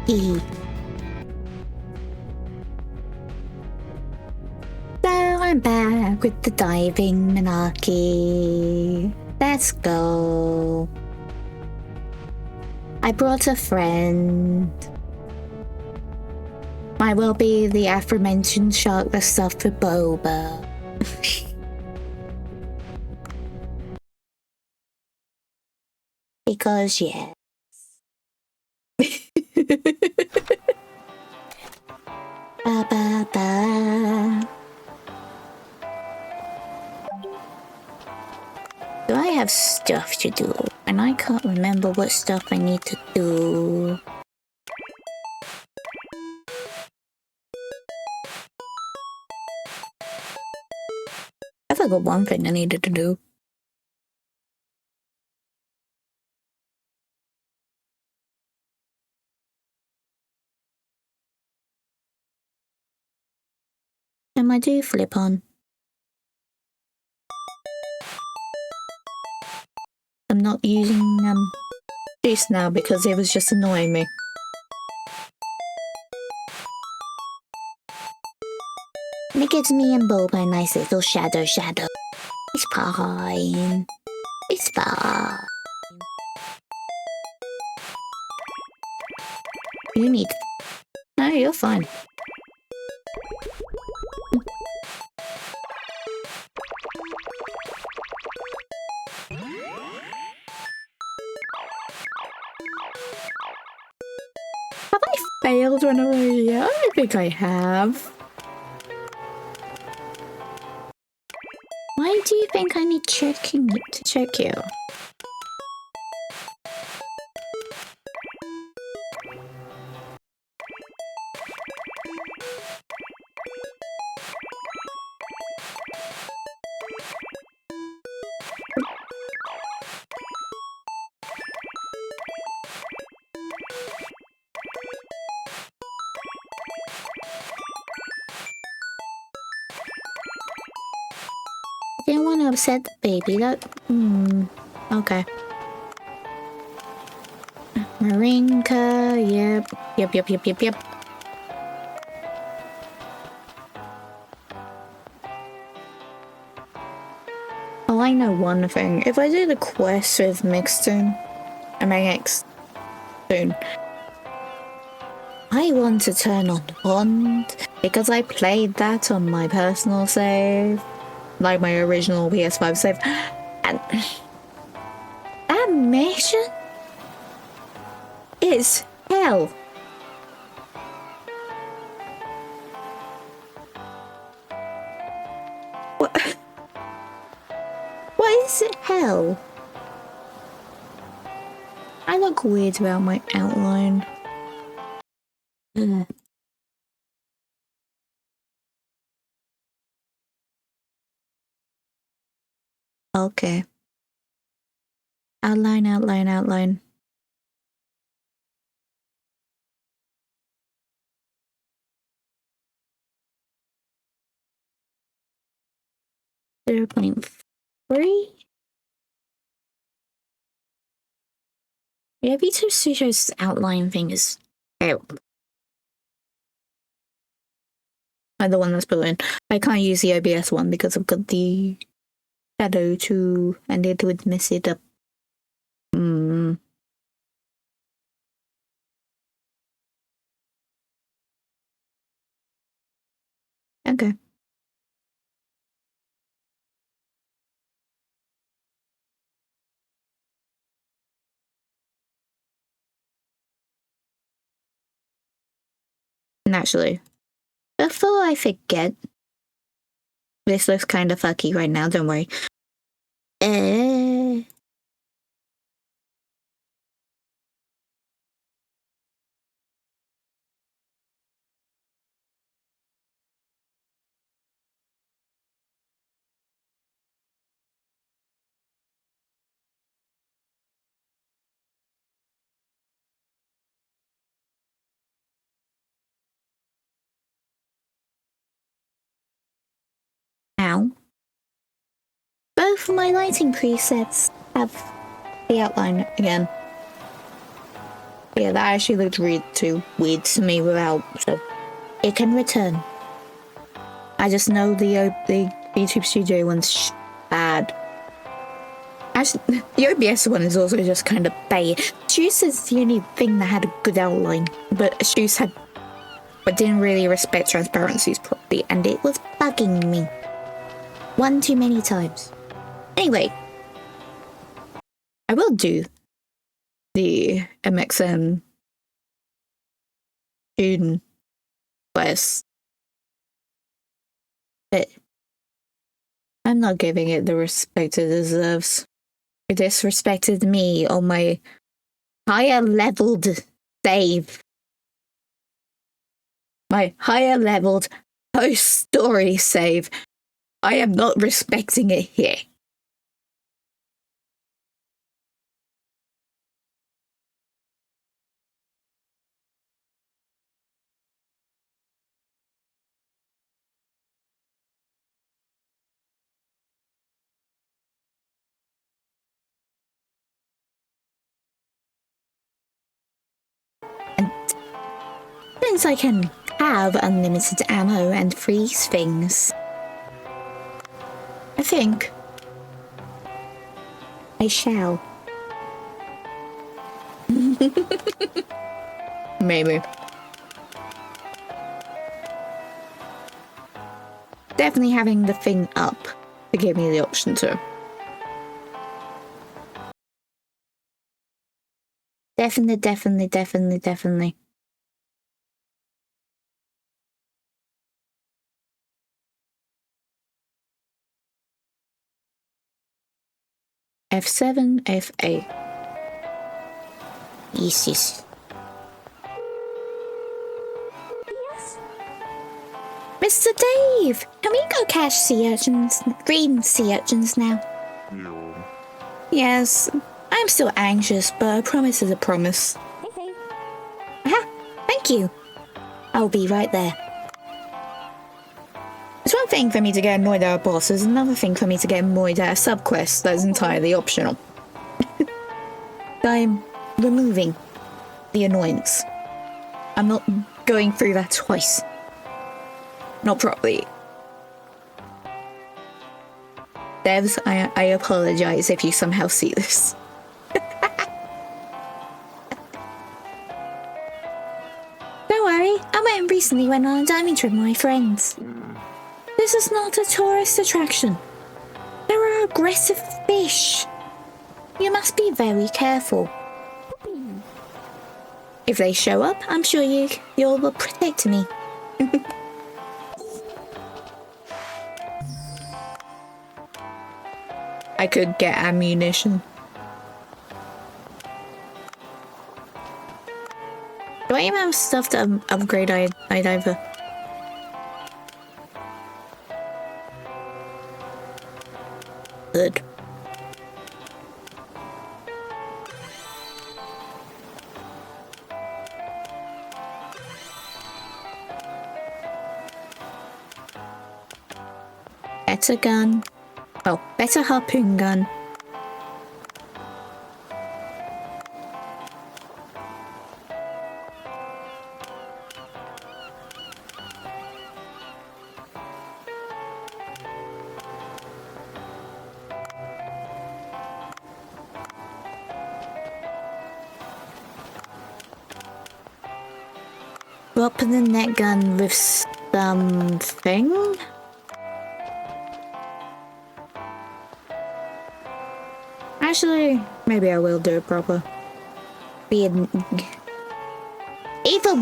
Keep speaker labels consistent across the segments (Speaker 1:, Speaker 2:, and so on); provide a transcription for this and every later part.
Speaker 1: So I'm back with the diving Menaki. Let's go. I brought a friend. I will be the aforementioned shark that stuffed with boba. Because yes. Ba ba ba. Do I have stuff to do? And I can't remember what stuff I need to do. I forgot one thing I needed to do. And I do flip on. I'm not using juice now because it was just annoying me. And it gives me and Boba a nice little shadow. It's fine. It's fine. You need... No, you're fine. Have I failed when I was here? I don't think I have. Why do you think I need checking it to check you? I didn't want to upset the baby. Okay. Marinka, yep. Oh, I know one thing. If I do the quest with Mixtoon, I want to turn on Bond because I played that on my personal save, like my original PS5 save, and that mission is hell. What? What is it hell? I look weird about my outline. Okay. Outline. 0.3? Yeah, EnVtuber Studio's outline thing is terrible. I'm the one that's put in. I can't use the OBS one because I've got the shadow too, and it would mess it up. Okay. Naturally. Before I forget, this looks kind of fucky right now, don't worry. Now, both my lighting presets have the outline again. Yeah, that actually looked really too weird to me without, so it can return. I just know the YouTube Studio one's bad. Actually, the OBS one is also just kind of bait. Shoes is the only thing that had a good outline, but Shoes didn't really respect transparencies properly, and it was bugging me. One too many times. Anyway, I will do the MXN student quest, but I'm not giving it the respect it deserves. It disrespected me on my higher leveled save. My higher leveled post-story save. I am not respecting it here. And since I can have unlimited ammo and freeze things, I think I shall. Maybe. Definitely having the thing up to give me the option to. Definitely. F7, F8. Yes. Mr. Dave, can we go catch sea urchins, green sea urchins now?
Speaker 2: No.
Speaker 1: Yes, I'm still anxious, but a promise is a promise.
Speaker 3: Okay.
Speaker 1: Aha, thank you. I'll be right there. It's one thing for me to get annoyed at a boss, it's another thing for me to get annoyed at a sub-quest that is entirely optional. I'm removing the annoyance. I'm not going through that twice. Not properly. Devs, I apologize if you somehow see this. Don't worry, I recently went on a diving trip with my friends. This is not a tourist attraction. There are aggressive fish. You must be very careful. If they show up, I'm sure you'll protect me. I could get ammunition. Do I even have stuff to upgrade either? Good. Better gun. Oh, better harpoon gun. Swap the net gun with something? Actually, maybe I will do it proper. Either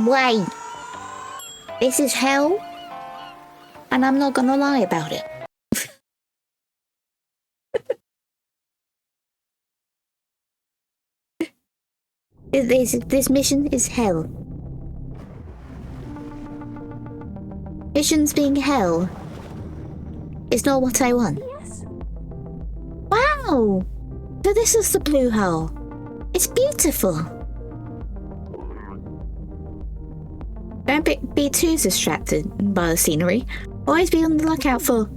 Speaker 1: way, this is hell, and I'm not gonna lie about it. This mission is hell. Missions being hell is not what I want.
Speaker 3: Yes.
Speaker 1: Wow! So this is the blue hole. It's beautiful. Don't be too distracted by the scenery. Always be on the lookout for...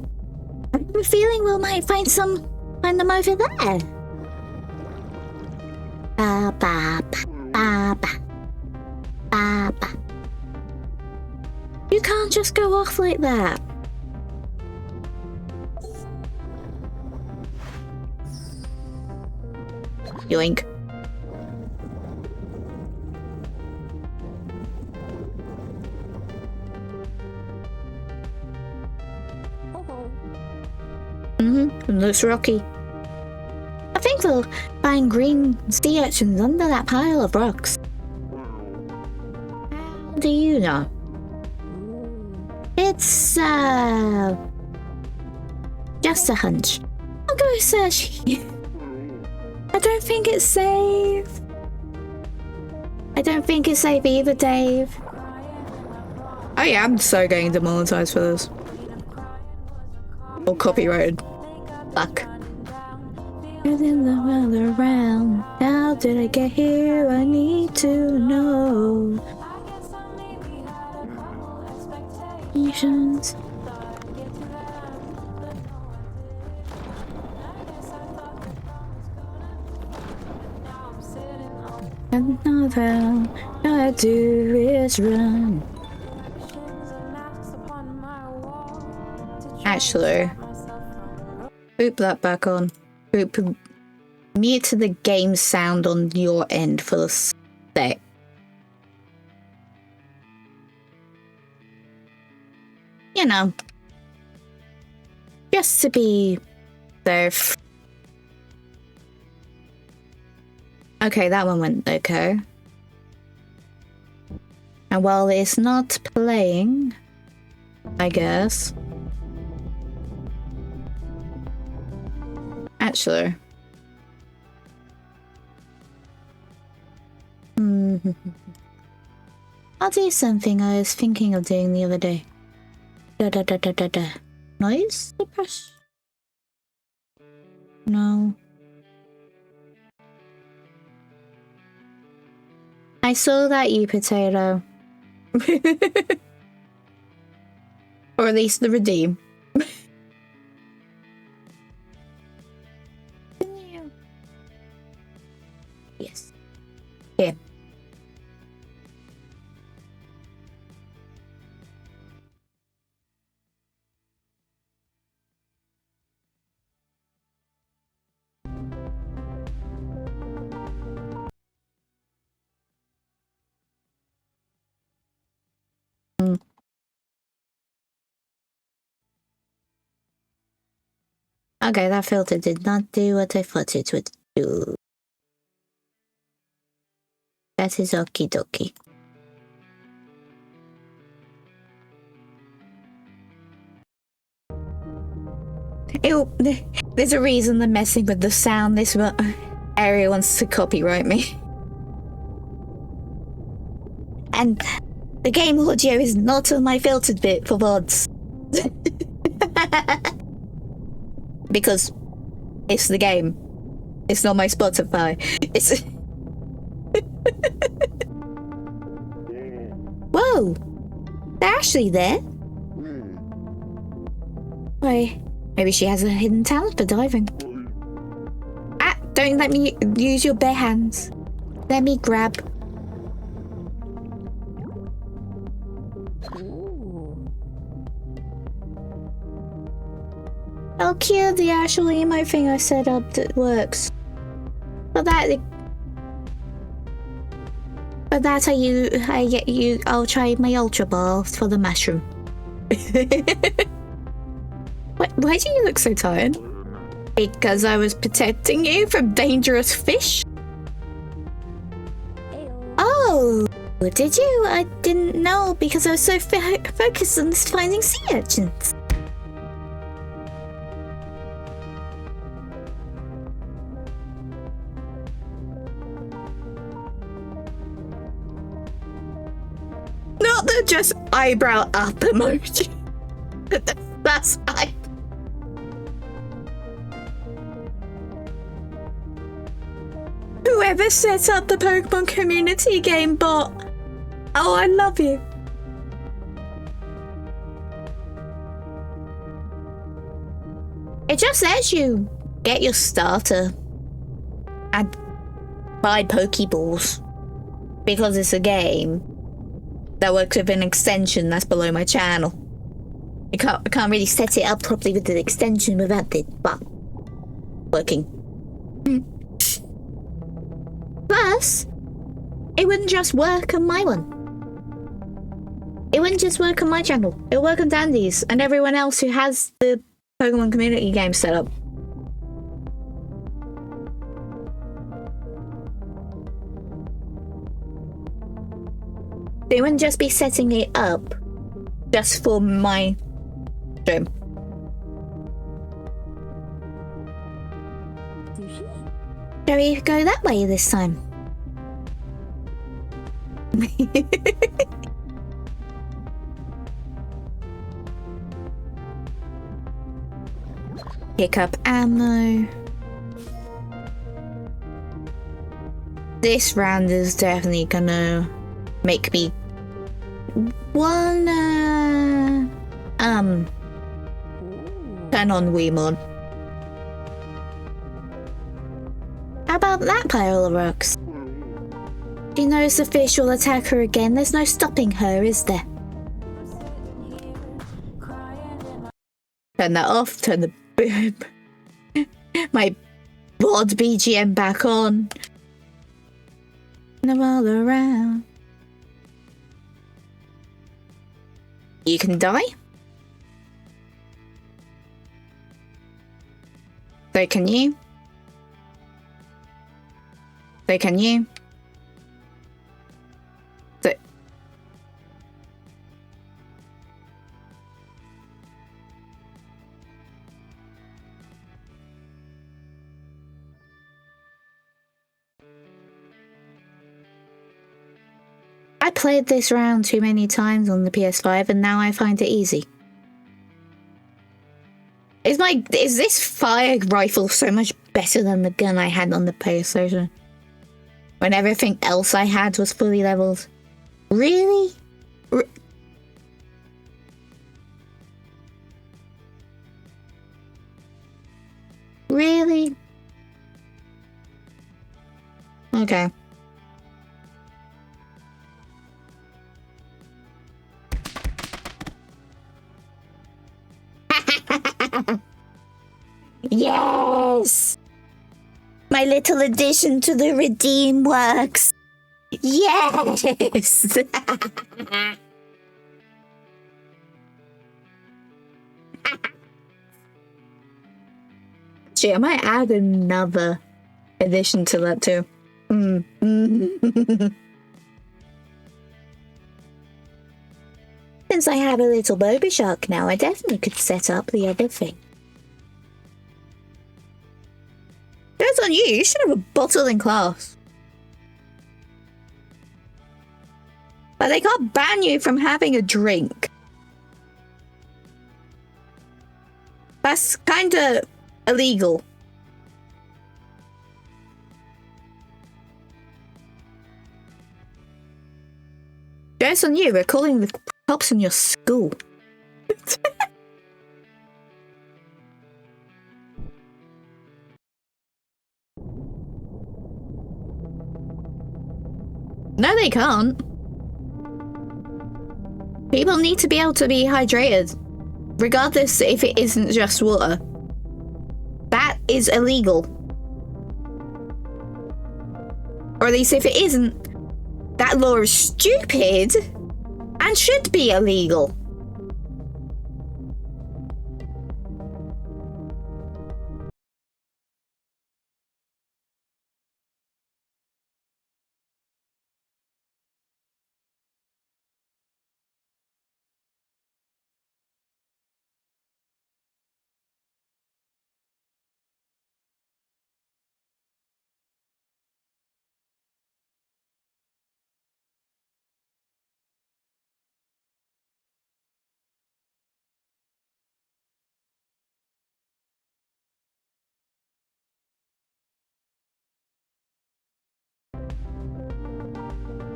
Speaker 1: I have a feeling we might find them over there. Ba ba ba ba ba. Baba. You can't just go off like that. Yoink. Looks rocky. I think they'll find green sea urchins under that pile of rocks. How do you know? It's, just a hunch. I'll go search. I don't think it's safe. I don't think it's safe either, Dave. I am so getting demonetized for this. Or copyrighted. Fuck. In the world around. How did I get here? I need to know. Nations. Another I do is run. Actually, boop that back on. Boop. Mute the game sound on your end for the sec. You know, just to be safe. Okay, that one went okay. And while it's not playing, I guess. Actually. I'll do something I was thinking of doing the other day. Noise suppress? No. I saw that, you potato. Or at least the redeem. Yes. Here. Okay, that filter did not do what I thought it would do. That is okie dokie. Ew, there's a reason they're messing with the sound. This area wants to copyright me. And the game audio is not on my filtered bit for VODs. Because it's the game. It's not my Spotify. It's... Whoa! They're actually there? Why, maybe she has a hidden talent for diving. Ah! Don't let me use your bare hands. Let me grab. I'll kill the actual emo thing I set up that works. But I'll try my ultra ball for the mushroom. Why do you look so tired? Because I was protecting you from dangerous fish? Oh, did you? I didn't know because I was so focused on finding sea urchins. Not the just eyebrow up emoji. That's fine. Whoever set up the Pokemon community game bot. Oh, I love you. It just says you get your starter and buy Pokeballs because it's a game. that works with an extension that's below my channel. I can't really set it up properly with the extension without it, but working. Plus, it wouldn't just work on my one. It wouldn't just work on my channel. It'll work on Dandy's and everyone else who has the Pokemon community game set up. They wouldn't just be setting it up just for my stream. Shall we go that way this time? Pick up ammo. This round is definitely gonna make me wanna turn on Weemon. How about that pile of rocks? She knows the fish will attack her again. There's no stopping her, is there? Turn that off, turn the my bod BGM back on. And I'm all around. You can die. So can you. So can you. So. I played this round too many times on the PS5 and now I find it easy. Is this fire rifle so much better than the gun I had on the PlayStation? When everything else I had was fully leveled? Really? Really? Okay. Yes! My little addition to the redeem works. Yes! Gee, I might add another addition to that too. Since I have a little Boba Shark now, I definitely could set up the other thing. That's on you. You should have a bottle in class. But they can't ban you from having a drink. That's kinda illegal. That's on you. We're calling the cops in your school. No, they can't. People need to be able to be hydrated, regardless if it isn't just water. That is illegal. Or at least if it isn't, that law is stupid and should be illegal.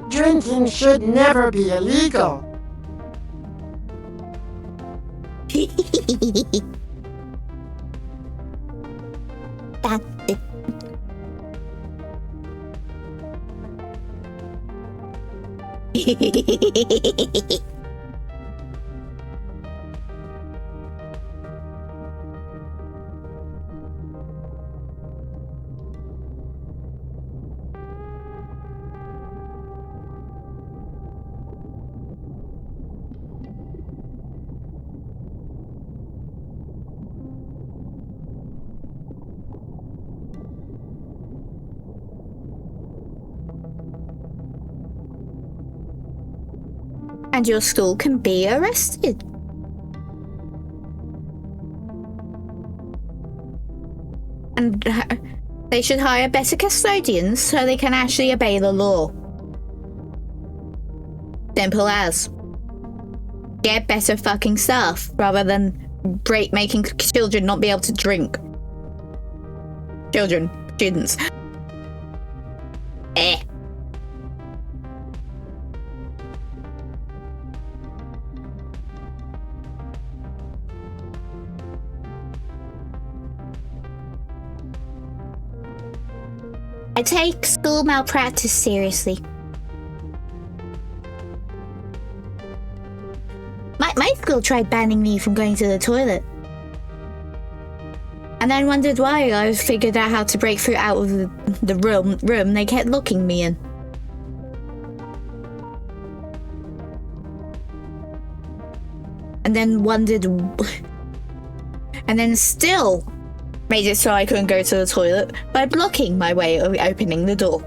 Speaker 2: Drinking should never be illegal.
Speaker 1: And your school can be arrested. And they should hire better custodians so they can actually obey the law. Simple as. Get better fucking staff rather than making children not be able to drink. Children. Students. I take school malpractice seriously. My school tried banning me from going to the toilet. And then wondered why I figured out how to break through out of the room they kept locking me in. And then wondered... And then still made it so I couldn't go to the toilet by blocking my way of opening the door.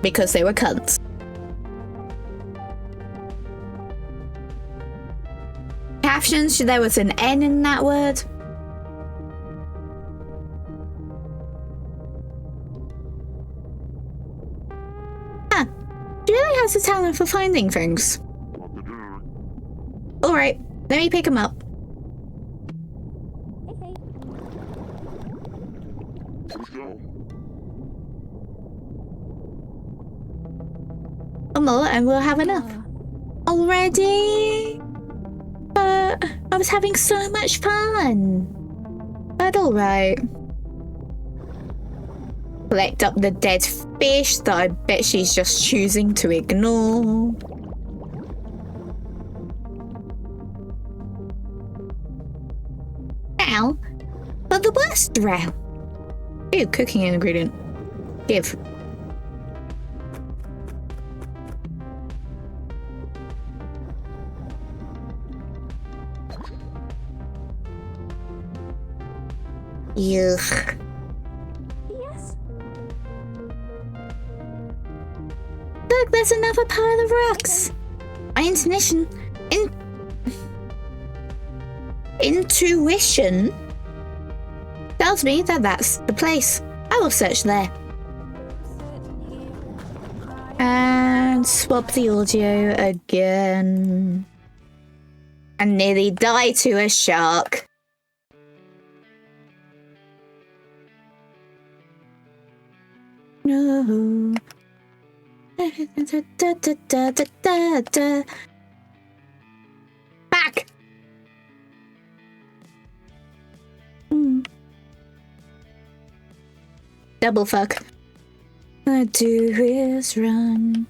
Speaker 1: Because they were cunts. Captions, there was an N in that word. Huh. She really has a talent for finding things. Alright, let me pick him up. More and we'll have enough. Already? But I was having so much fun. But alright. Collect up the dead fish that I bet she's just choosing to ignore. Now, for the worst round. Ew, cooking ingredient. Give. Yuck. Yes. Look, there's another pile of rocks. My intuition tells me that that's the place. I will search there. And swap the audio again. And nearly die to a shark. No. Back. Double fuck. I do is run.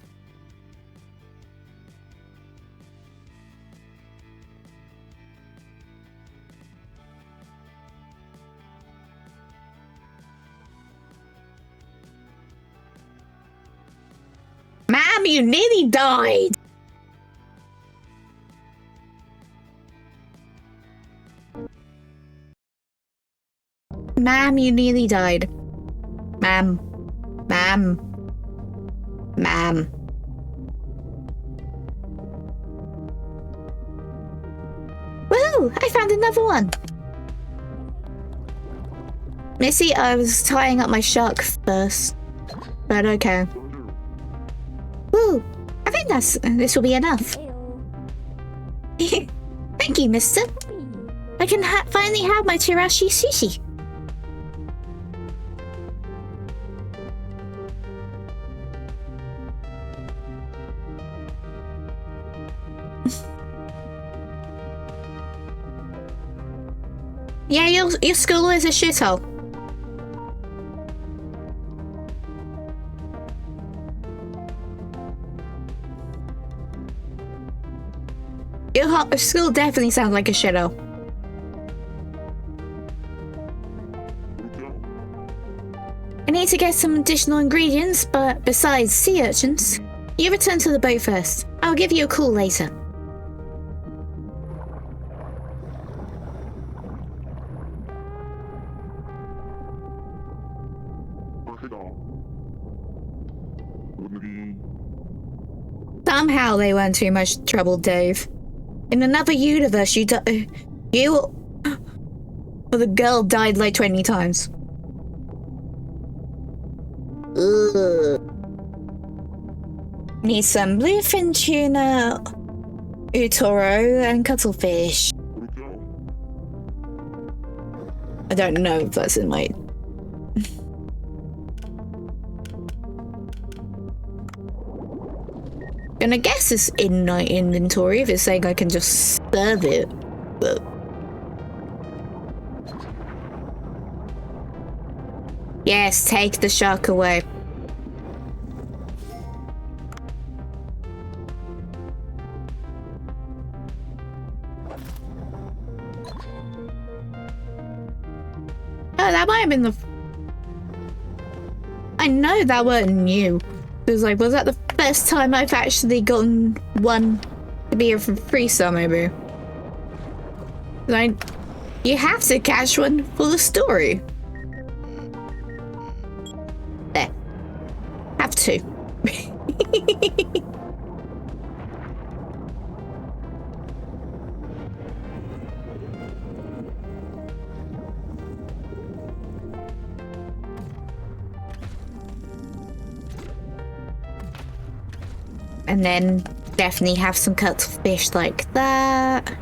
Speaker 1: Ma'am, you nearly died! Ma'am, you nearly died. Ma'am. Ma'am. Ma'am. Woohoo! I found another one! Missy, I was tying up my shark first. But okay. Woo! I think this will be enough. Thank you, mister. I can finally have my chirashi sushi. Yeah, your school is a shithole. Your school definitely sounds like a shithole. I need to get some additional ingredients, but besides sea urchins, you return to the boat first. I'll give you a call later. Somehow they weren't too much trouble, Dave. In another universe, you or the girl died like 20 times. Ugh. Need some bluefin tuna, utoro, and cuttlefish. I don't know if that's in my... And I guess it's in my inventory if it's saying I can just serve it, but... Yes, take the shark away. Oh, that might have been the... I know that weren't new. It was like, was that the first time I've actually gotten one to be a freestyle, maybe? Like, you have to catch one for the story. There. Have to. And then definitely have some cuttlefish like that.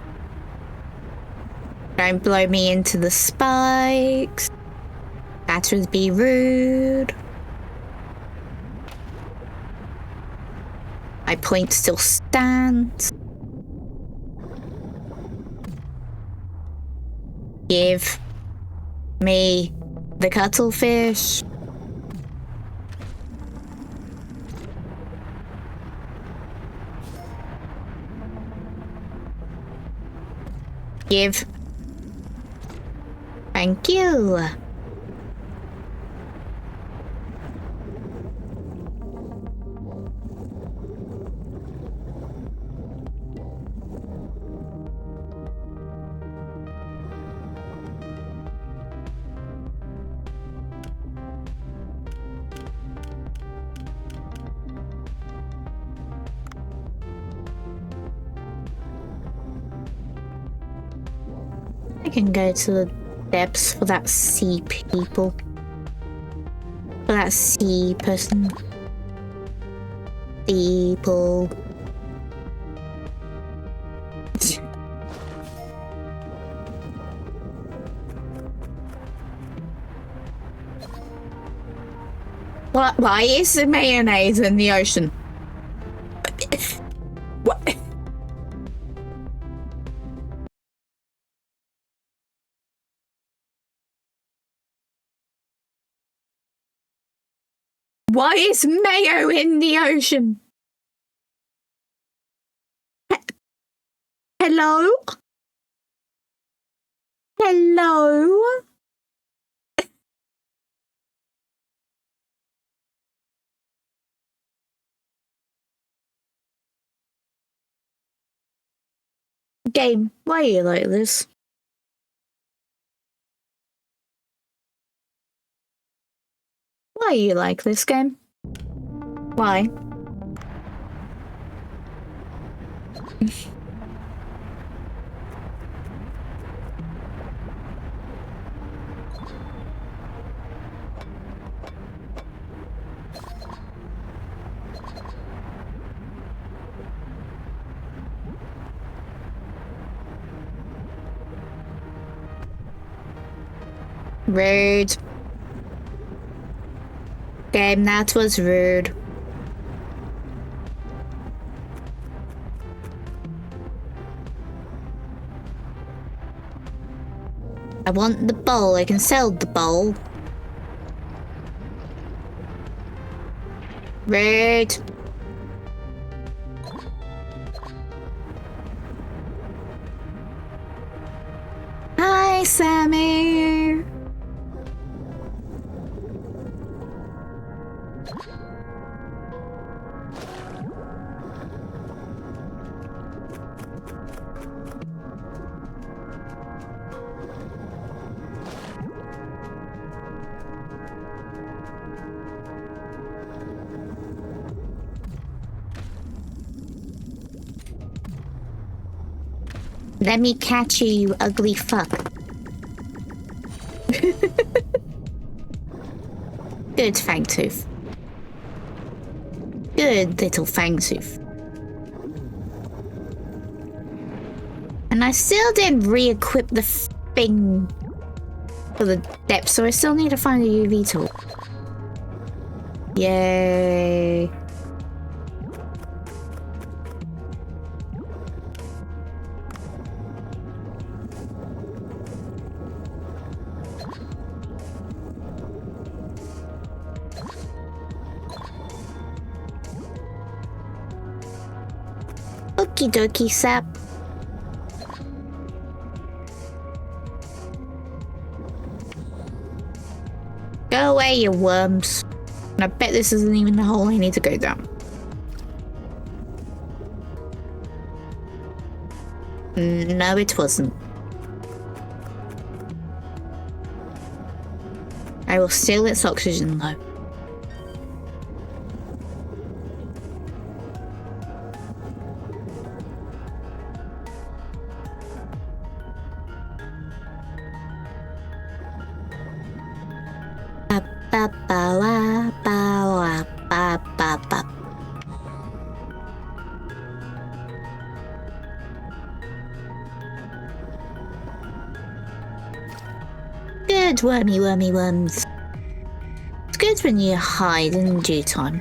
Speaker 1: Don't blow me into the spikes. That would be rude. My point still stands. Give me the cuttlefish. Give. Thank you. I can go to the depths for that sea people. For that sea person. People. What? Why is the mayonnaise in the ocean? What? Why is mayo in the ocean? Hello? Hello? Game, why are you like this? Why are you like this, game? Why? Rude. Game, that was rude. I want the bowl. I can sell the bowl. Rude. Sammy! Let me catch you, you ugly fuck. Good, Fangtooth. Good little Fangtooth. And I still didn't re-equip the thing for the depth, so I still need to find a UV tool. Yay. Okie dokie, sap. Go away, you worms. And I bet this isn't even the hole I need to go down. No, it wasn't. I will steal its oxygen, though. Good, wormy worms. It's good when you hide in due time.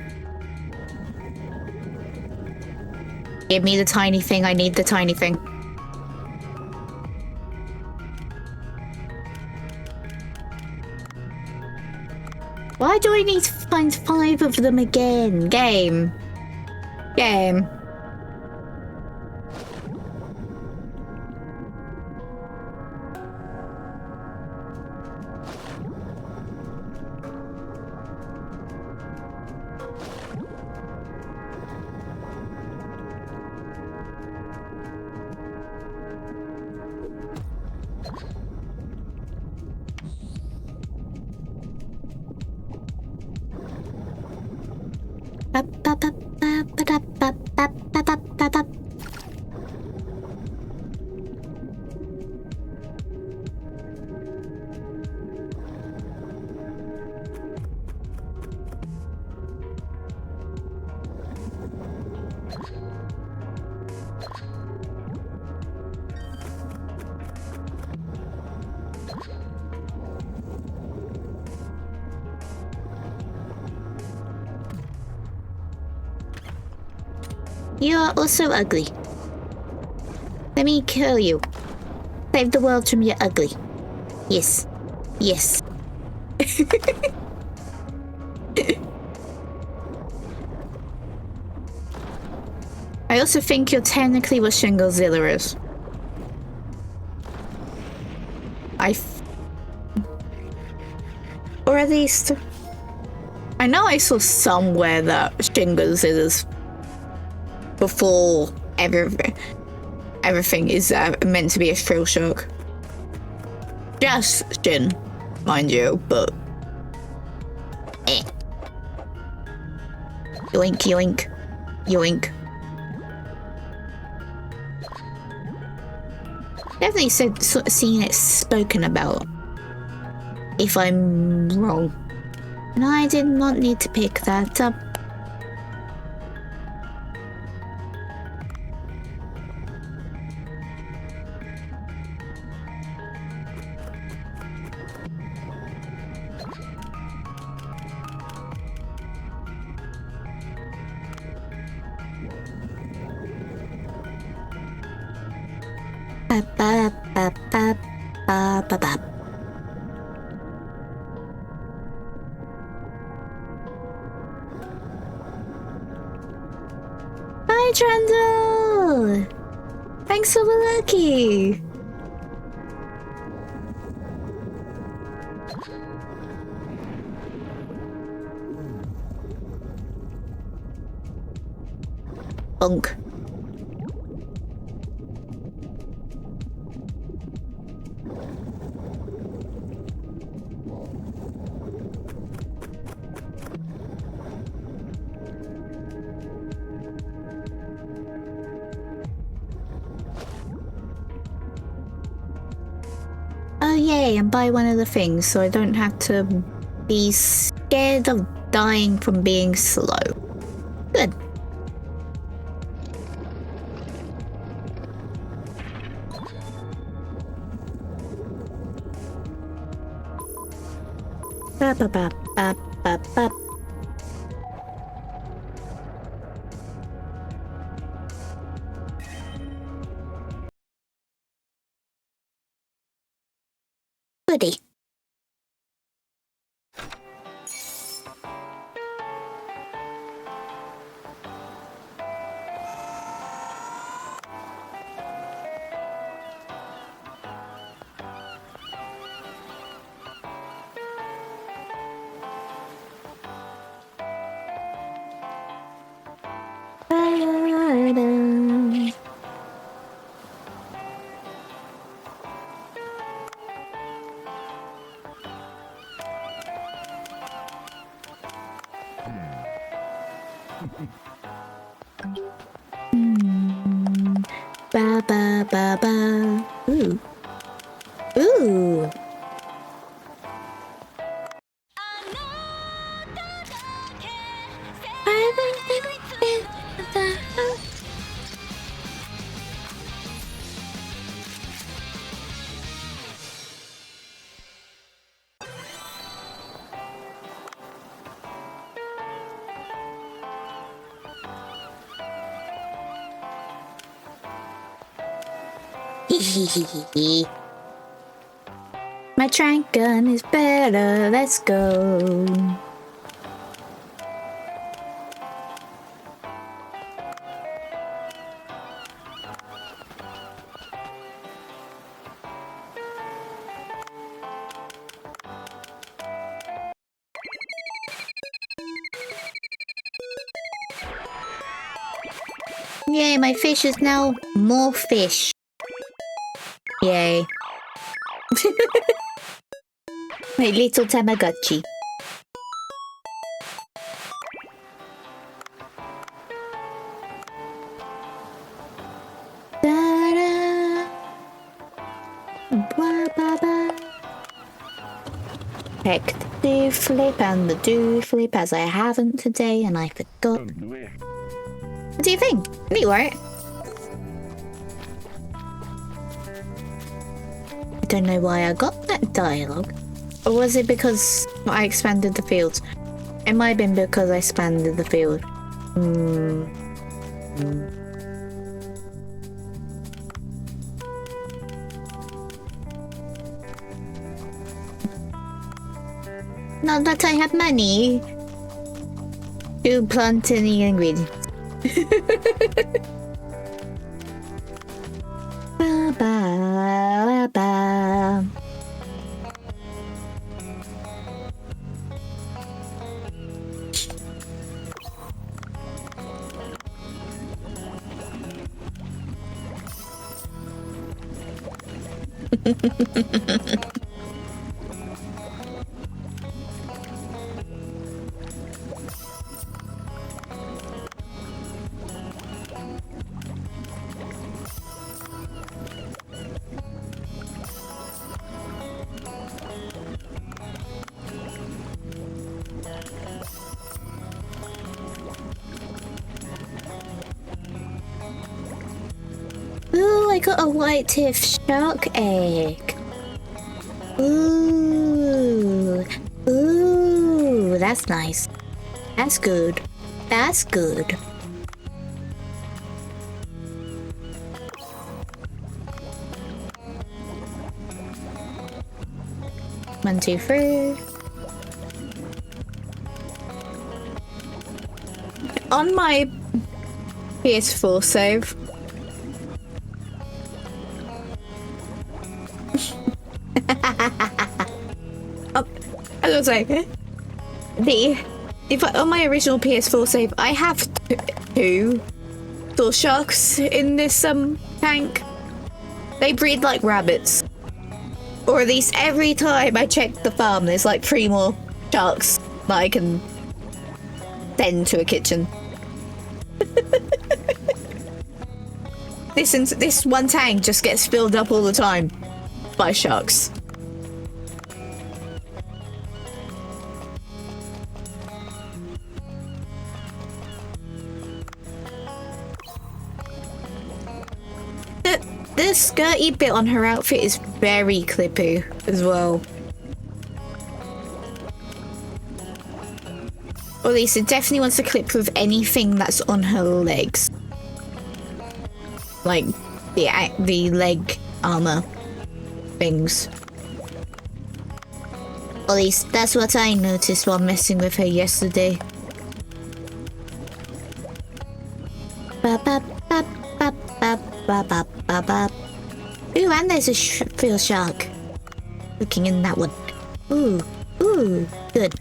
Speaker 1: Give me the tiny thing, I need the tiny thing. Why do I need to find 5 of them again? Game. You are also ugly. Let me kill you. Save the world from your ugly. Yes. Yes. I also think you're technically what Shinglezilla is. Or at least... I know I saw somewhere that Shinglezilla before everything is meant to be a thrill shock. Just Shin, mind you, but yoink, yoink, yoink. Definitely seen it spoken about. If I'm wrong, and I did not need to pick that up. Hi, Trundle! Thanks for the lucky! Bonk. Oh yay, and buy one of the things so I don't have to be scared of dying from being slow. Good. Ba ba ba ba ba ba. Goody. Ba ba ba ba. Ooh. Ooh. My trank gun is better, let's go. Yay, my fish is now more fish. Yay. My little Tamagotchi. Da-da. Ba-ba-ba. Check the do flip and the do flip as I haven't today and I forgot. What do you think? Neat, right? I don't know why I got that dialogue. Or was it because I expanded the fields? It might have been because I expanded the field. Now that I have money to plant any ingredients. Ba ba ba. Ooh, I got a white tip shark egg. Ooh. Ooh, that's nice. That's good. That's good. One, two, three. On my PS4 save. I was like, on my original PS4 save, I have two Saw sharks in this tank. They breed like rabbits. Or at least every time I check the farm, there's like 3 more sharks that I can send to a kitchen. This one tank just gets filled up all the time by sharks. The skirty bit on her outfit is very clippy as well. Or at least it definitely wants to clip with anything that's on her legs. Like the leg armor things. Or at least that's what I noticed while messing with her yesterday. Ba ba ba ba ba ba ba ba ba. Ooh, and there's a field shark. Looking in that one. Ooh, ooh, good.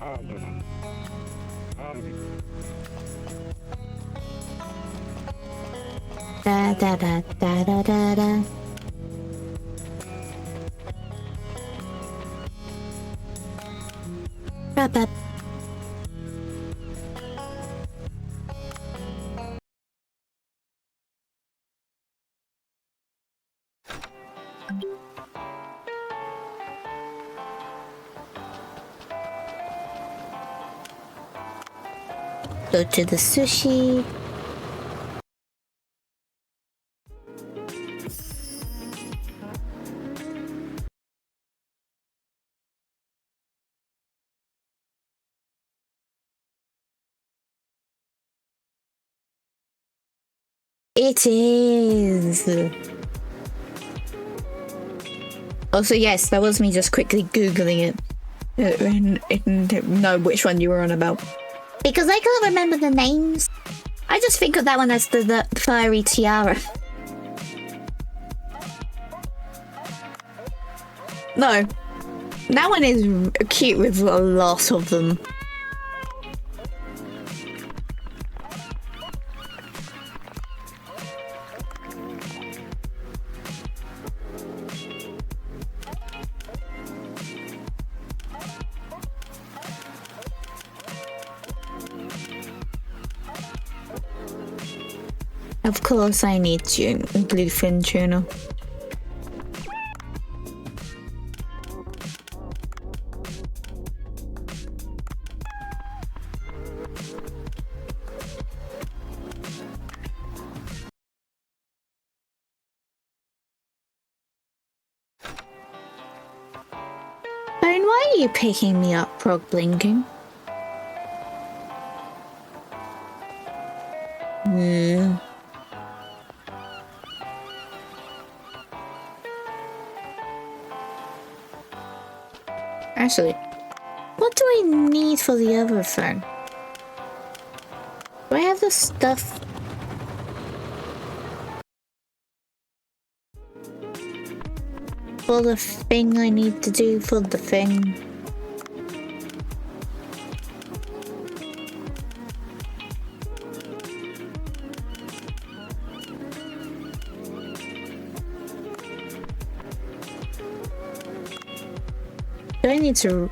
Speaker 1: Da da da da da da da. Wrap up. Go to the sushi. It is. Also, yes, that was me just quickly Googling it. And know which one you were on about. Because I can't remember the names. I just think of that one as the fiery tiara. No. That one is cute with a lot of them. Of course I need bluefin tuna. Phone, why are you picking me up, frog blinking? Actually, what do I need for the other phone? Do I have the stuff? For the thing I need to do for the thing? Do I need to...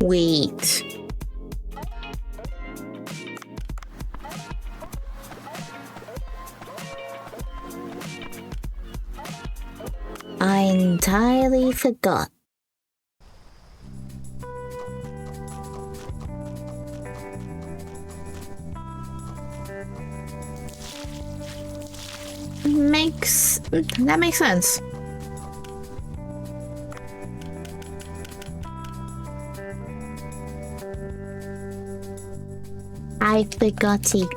Speaker 1: Wait. I entirely forgot. That makes sense. I forgot it.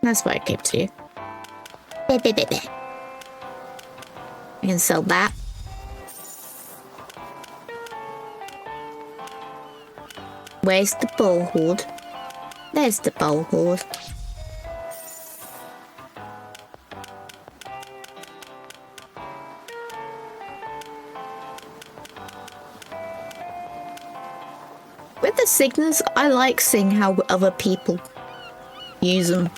Speaker 1: That's why I came to you. I can sell that. Where's the bowl hoard? There's the bowl hoard. With the signals, I like seeing how other people use them.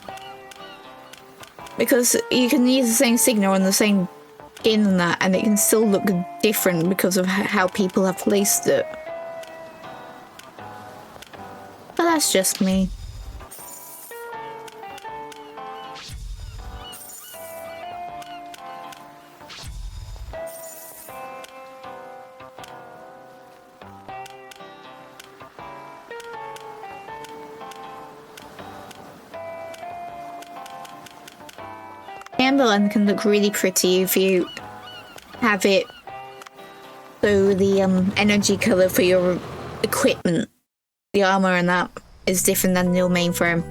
Speaker 1: Because you can use the same signal on the same skin and that, and it can still look different because of how people have placed it. But that's just me. Amberland can look really pretty if you have it so the energy color for your equipment, the armor and that, is different than your mainframe.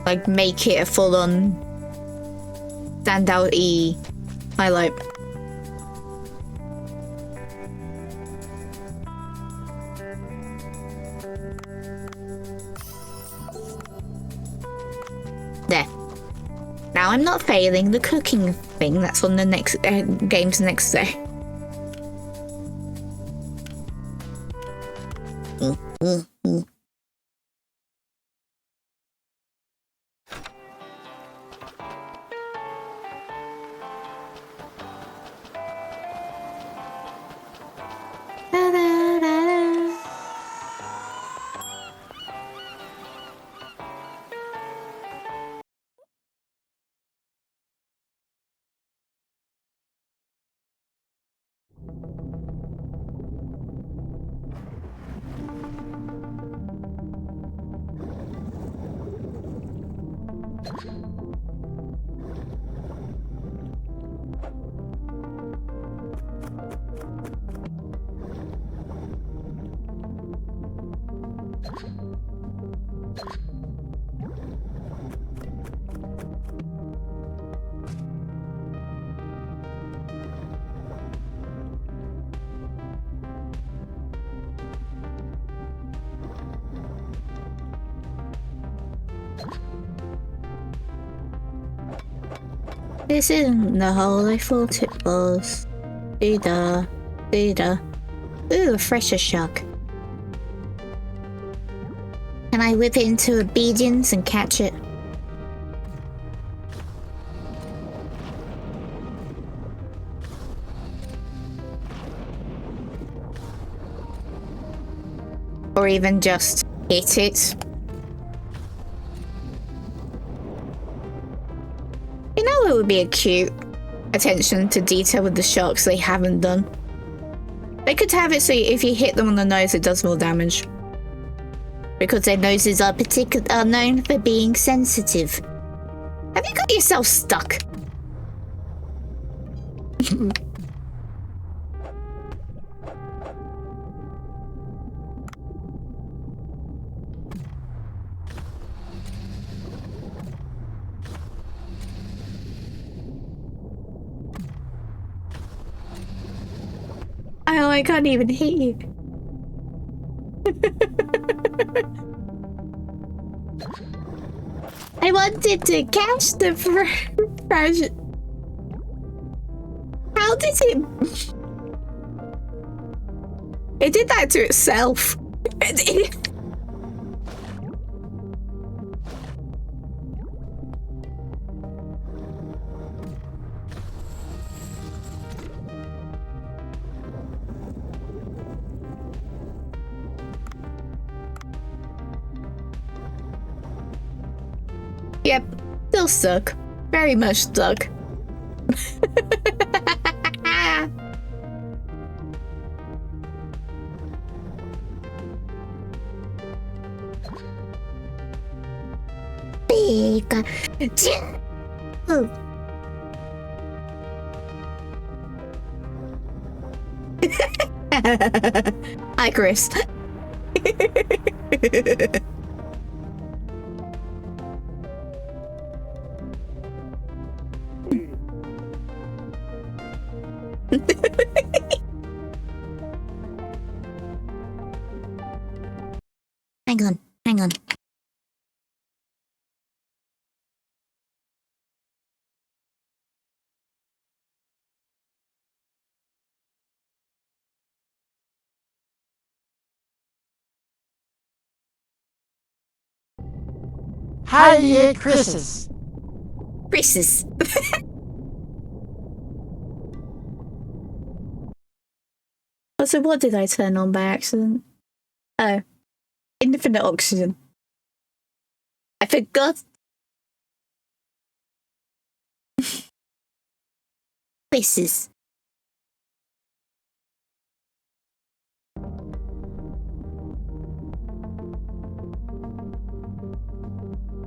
Speaker 1: Like make it a full-on standout-y highlight. There. Now I'm not failing the cooking thing that's on the next game's next day. This isn't the hole I thought it was. Ooh, a fresher shark. Can I whip it into obedience and catch it? Or even just hit it? You know, it would be a cute attention to detail with the sharks they haven't done. They could have it so if you hit them on the nose, it does more damage. Because their noses are known for being sensitive. Have you got yourself stuck? Oh, I can't even hit you. I wanted to catch the fresh. How did it? It did that to itself. Yep, still stuck. Very much stuck. Big. Hi, Chris. Hang on.
Speaker 2: Hi, Chris's.
Speaker 1: Chris's. So what did I turn on by accident? Oh, infinite oxygen. I forgot. Chris's.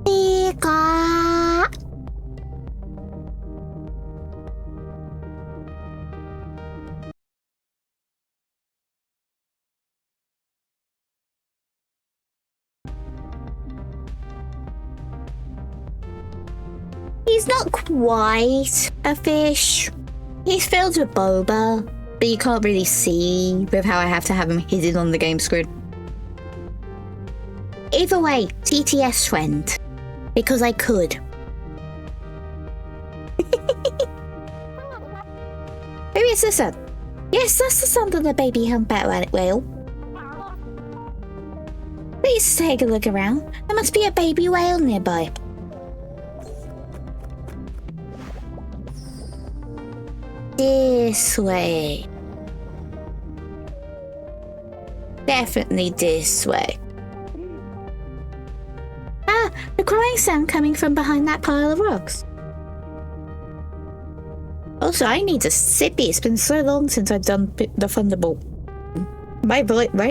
Speaker 1: Pika. He's not quite a fish. He's filled with boba, but you can't really see with how I have to have him hidden on the game screen. Either way, TTS friend. Because I could. Who is this then? Yes, that's the sound of the baby humpback whale. Please take a look around. There must be a baby whale nearby. This way. Definitely this way. Ah, the crying sound coming from behind that pile of rocks. Also, I need a sippy. It's been so long since I've done the Thunderbolt. My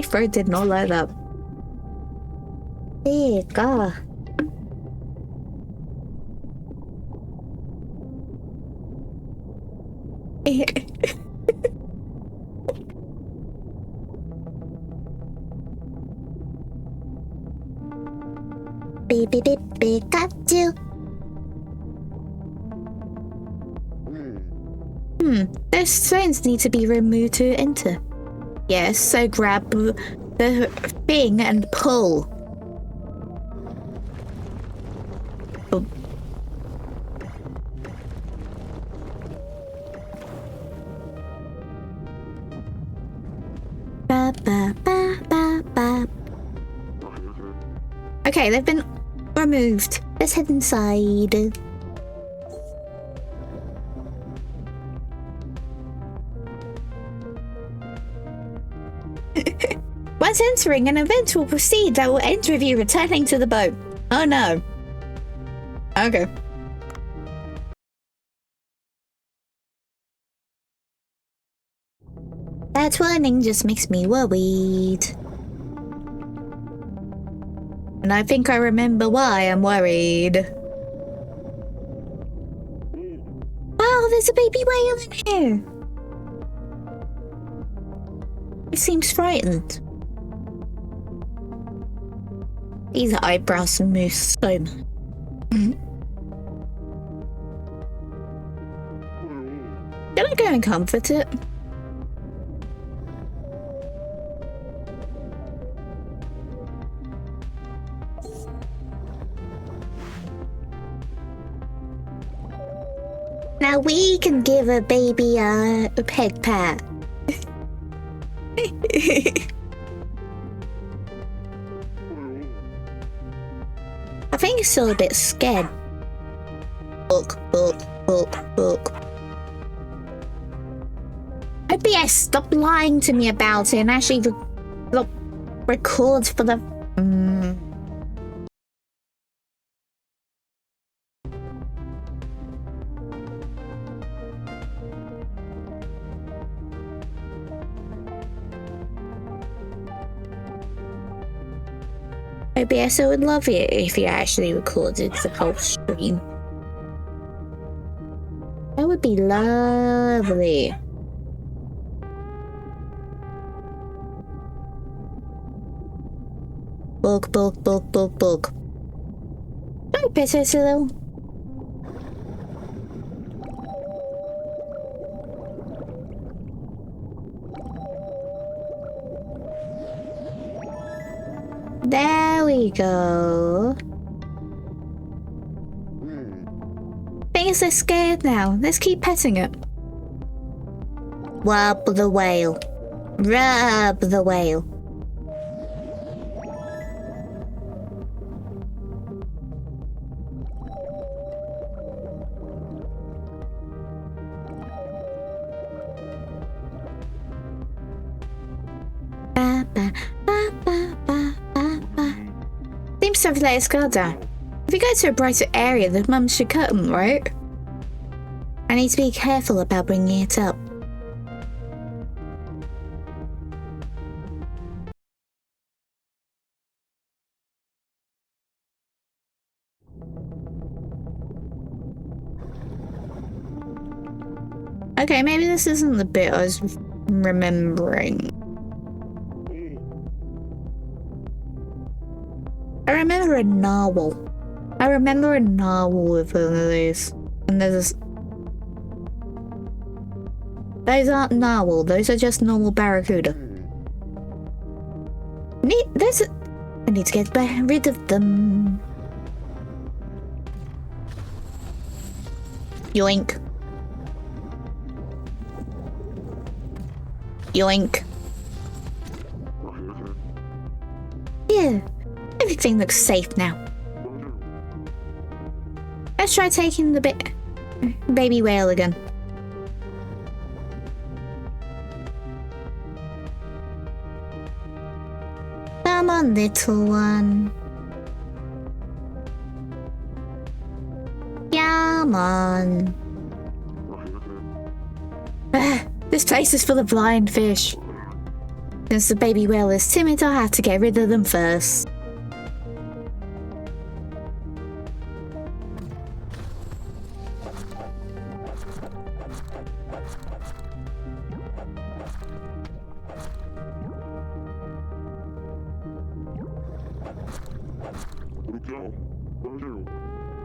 Speaker 1: throat did not light up. There, God. Beep, got you. Those stones need to be removed to enter. Yes, so grab the thing and pull. Oh. Ba, ba, ba, ba, ba. Okay, they've been removed. Let's head inside. Once entering, an event will proceed that will end with you returning to the boat. Oh no. Okay. That warning just makes me worried. And I think I remember why I'm worried. Wow, there's a baby whale in here. It seems frightened. These eyebrows move so much. Can I go and comfort it? Now we can give a baby a peg pat. I think it's still a bit scared. Look. OBS, stop lying to me about it and actually record for the... OBS, I would love it if you actually recorded the whole stream. That would be lovely. Bug, bug, bug, bug, bug. Don't pet it a little. There we go. Thing is, they're scared now. Let's keep petting it. Rub the whale. Rub the whale. Ba, ba, ba, ba, ba, ba, ba. Seems to have let its guard down. If we go to a brighter area, the mum should cut them, right? I need to be careful about bringing it up. Okay, maybe this isn't the bit I was remembering. I remember a narwhal. I remember a narwhal with one of these. And there's this... Those aren't narwhal, those are just normal barracuda. I need to get rid of them. Yoink. Yoink. Yeah, everything looks safe now. Let's try taking the baby whale again. Come on, little one. Come on. This place is full of blind fish. Since the baby whale is timid, I'll have to get rid of them first.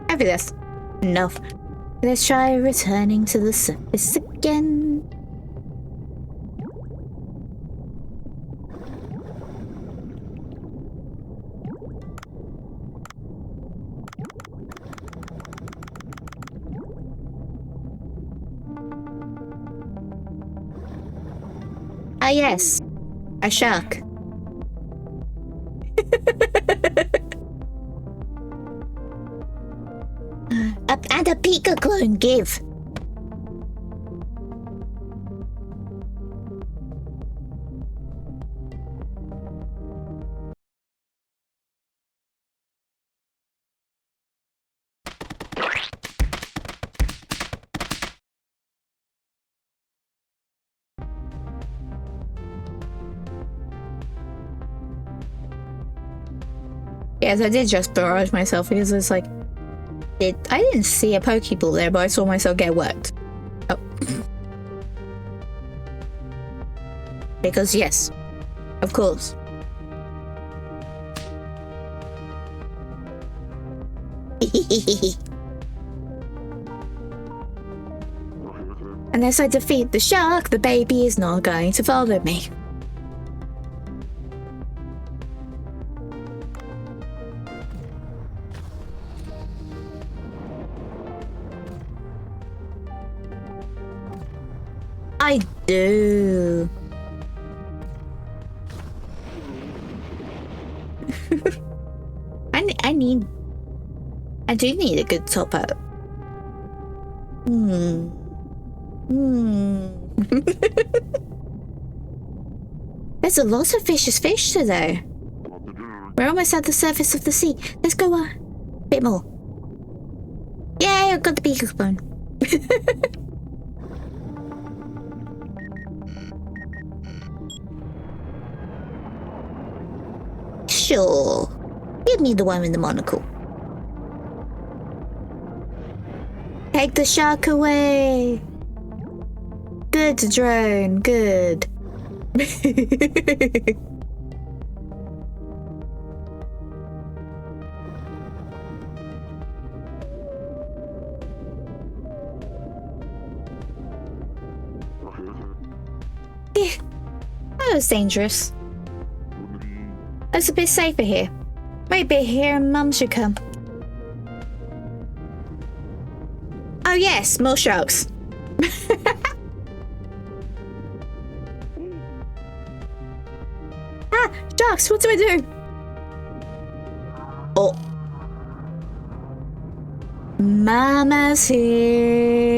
Speaker 1: After this, enough. Let's try returning to the surface again. Ah yes, a shark. And a Pika clone, give. Yes, I did just barrage myself because it's like... I didn't see a Pokeball there, but I saw myself get wet. Oh. Because yes, of course. Unless I defeat the shark, the baby is not going to follow me. I do. I do need a good top up. There's a lot of vicious fish today. We're almost at the surface of the sea. Let's go a bit more. Yay, I've got the Pika bone. Sure. Give me the one with the monocle. Take the shark away. Good drone, good. That was dangerous. It's a bit safer here. Maybe here and Mum should come. Oh yes, more sharks. Ah, sharks, what do I do? Oh. Mama's here.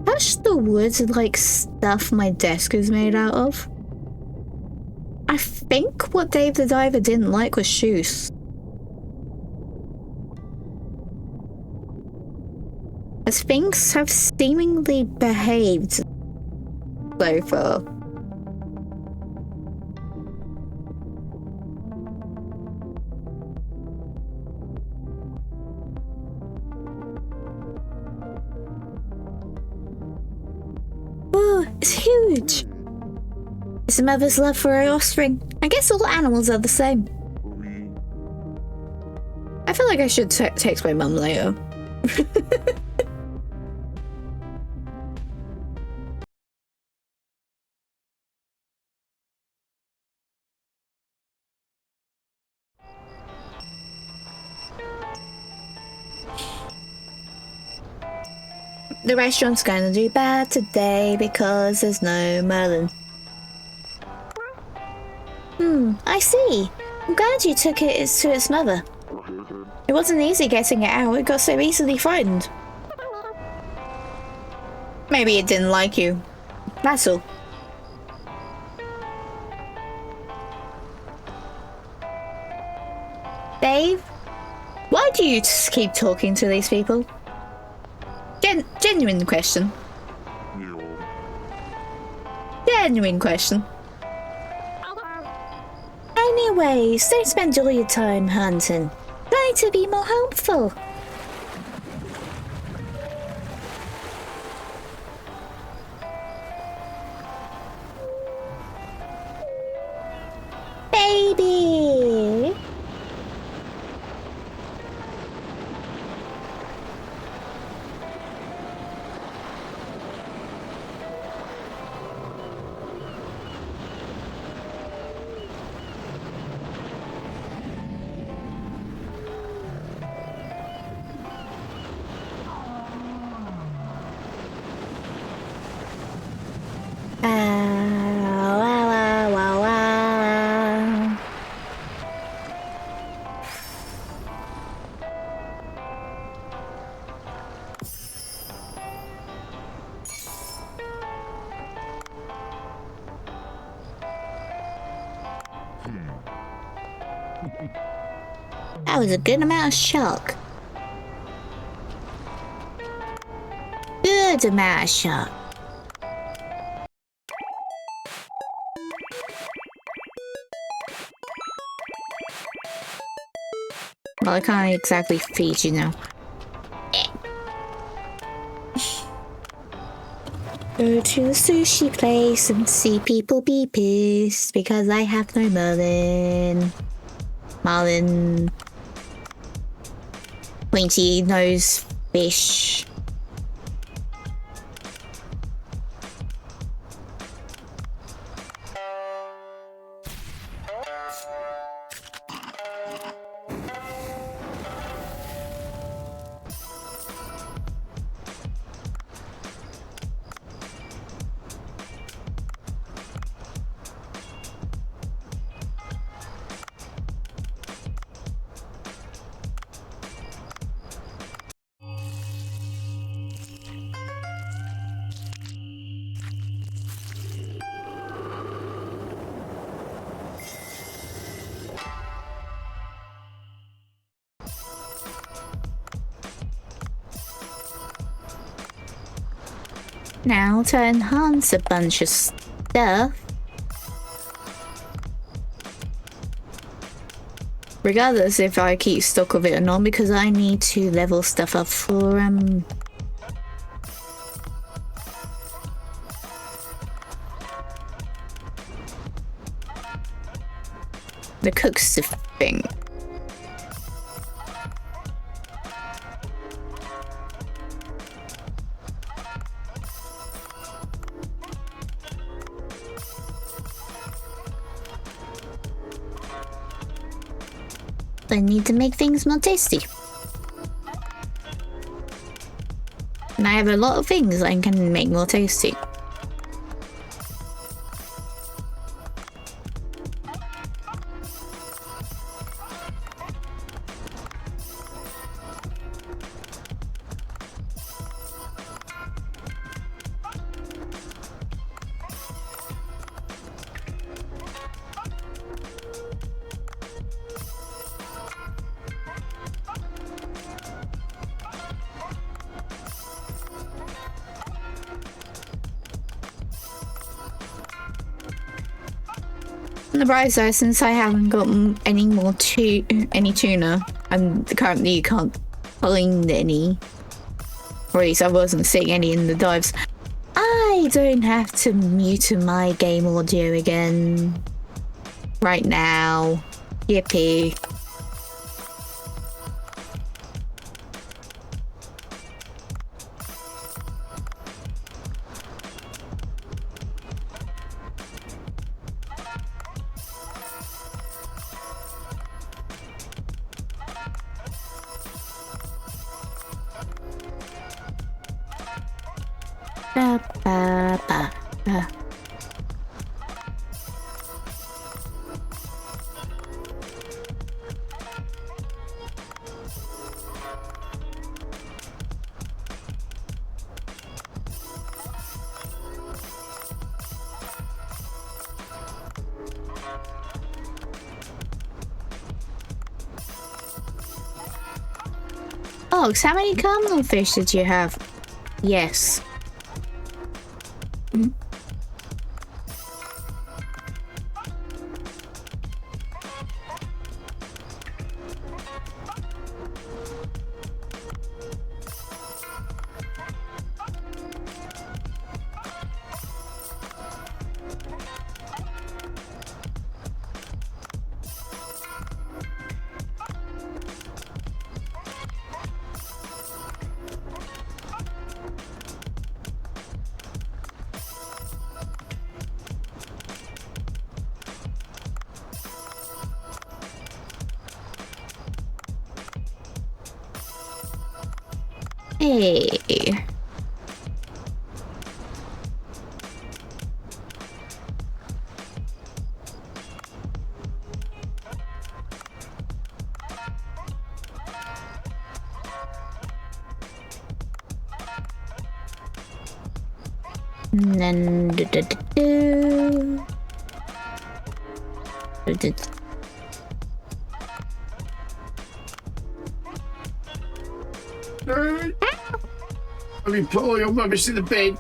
Speaker 1: That's the wood and like stuff my desk is made out of. I think what Dave the Diver didn't like was shoes. As things have seemingly behaved so far. Whoa, it's huge! It's a mother's love for her offspring. I guess all animals are the same. I feel like I should text my mum later. The restaurant's gonna do bad today because there's no Merlin. I see. I'm glad you took it to its mother. It wasn't easy getting it out, it got so easily frightened. Maybe it didn't like you. That's all. Dave? Why do you just keep talking to these people? Genuine question. Genuine question. Anyways, don't spend all your time hunting. Try to be more helpful. Baby! That was a good amount of shock. Good amount of shock. Well, I can't exactly feed you now. Go to the sushi place and see people be pissed because I have no Merlin. Marlin. Pointy nose fish. Now to enhance a bunch of stuff, Regardless if I keep stuck with it or not, because I need to level stuff up for the cook's thing. I need to make things more tasty. And I have a lot of things I can make more tasty. On the bright side, since I haven't got any more any tuna, and currently you can't find any, or at least I wasn't seeing any in the dives, I don't have to mute my game audio again right now. Yippee. Ba, ba, ba, ba. Oh, how many cardinal fish did you have? Yes. Hey. And then
Speaker 3: Let me pull your rubbish to the bed.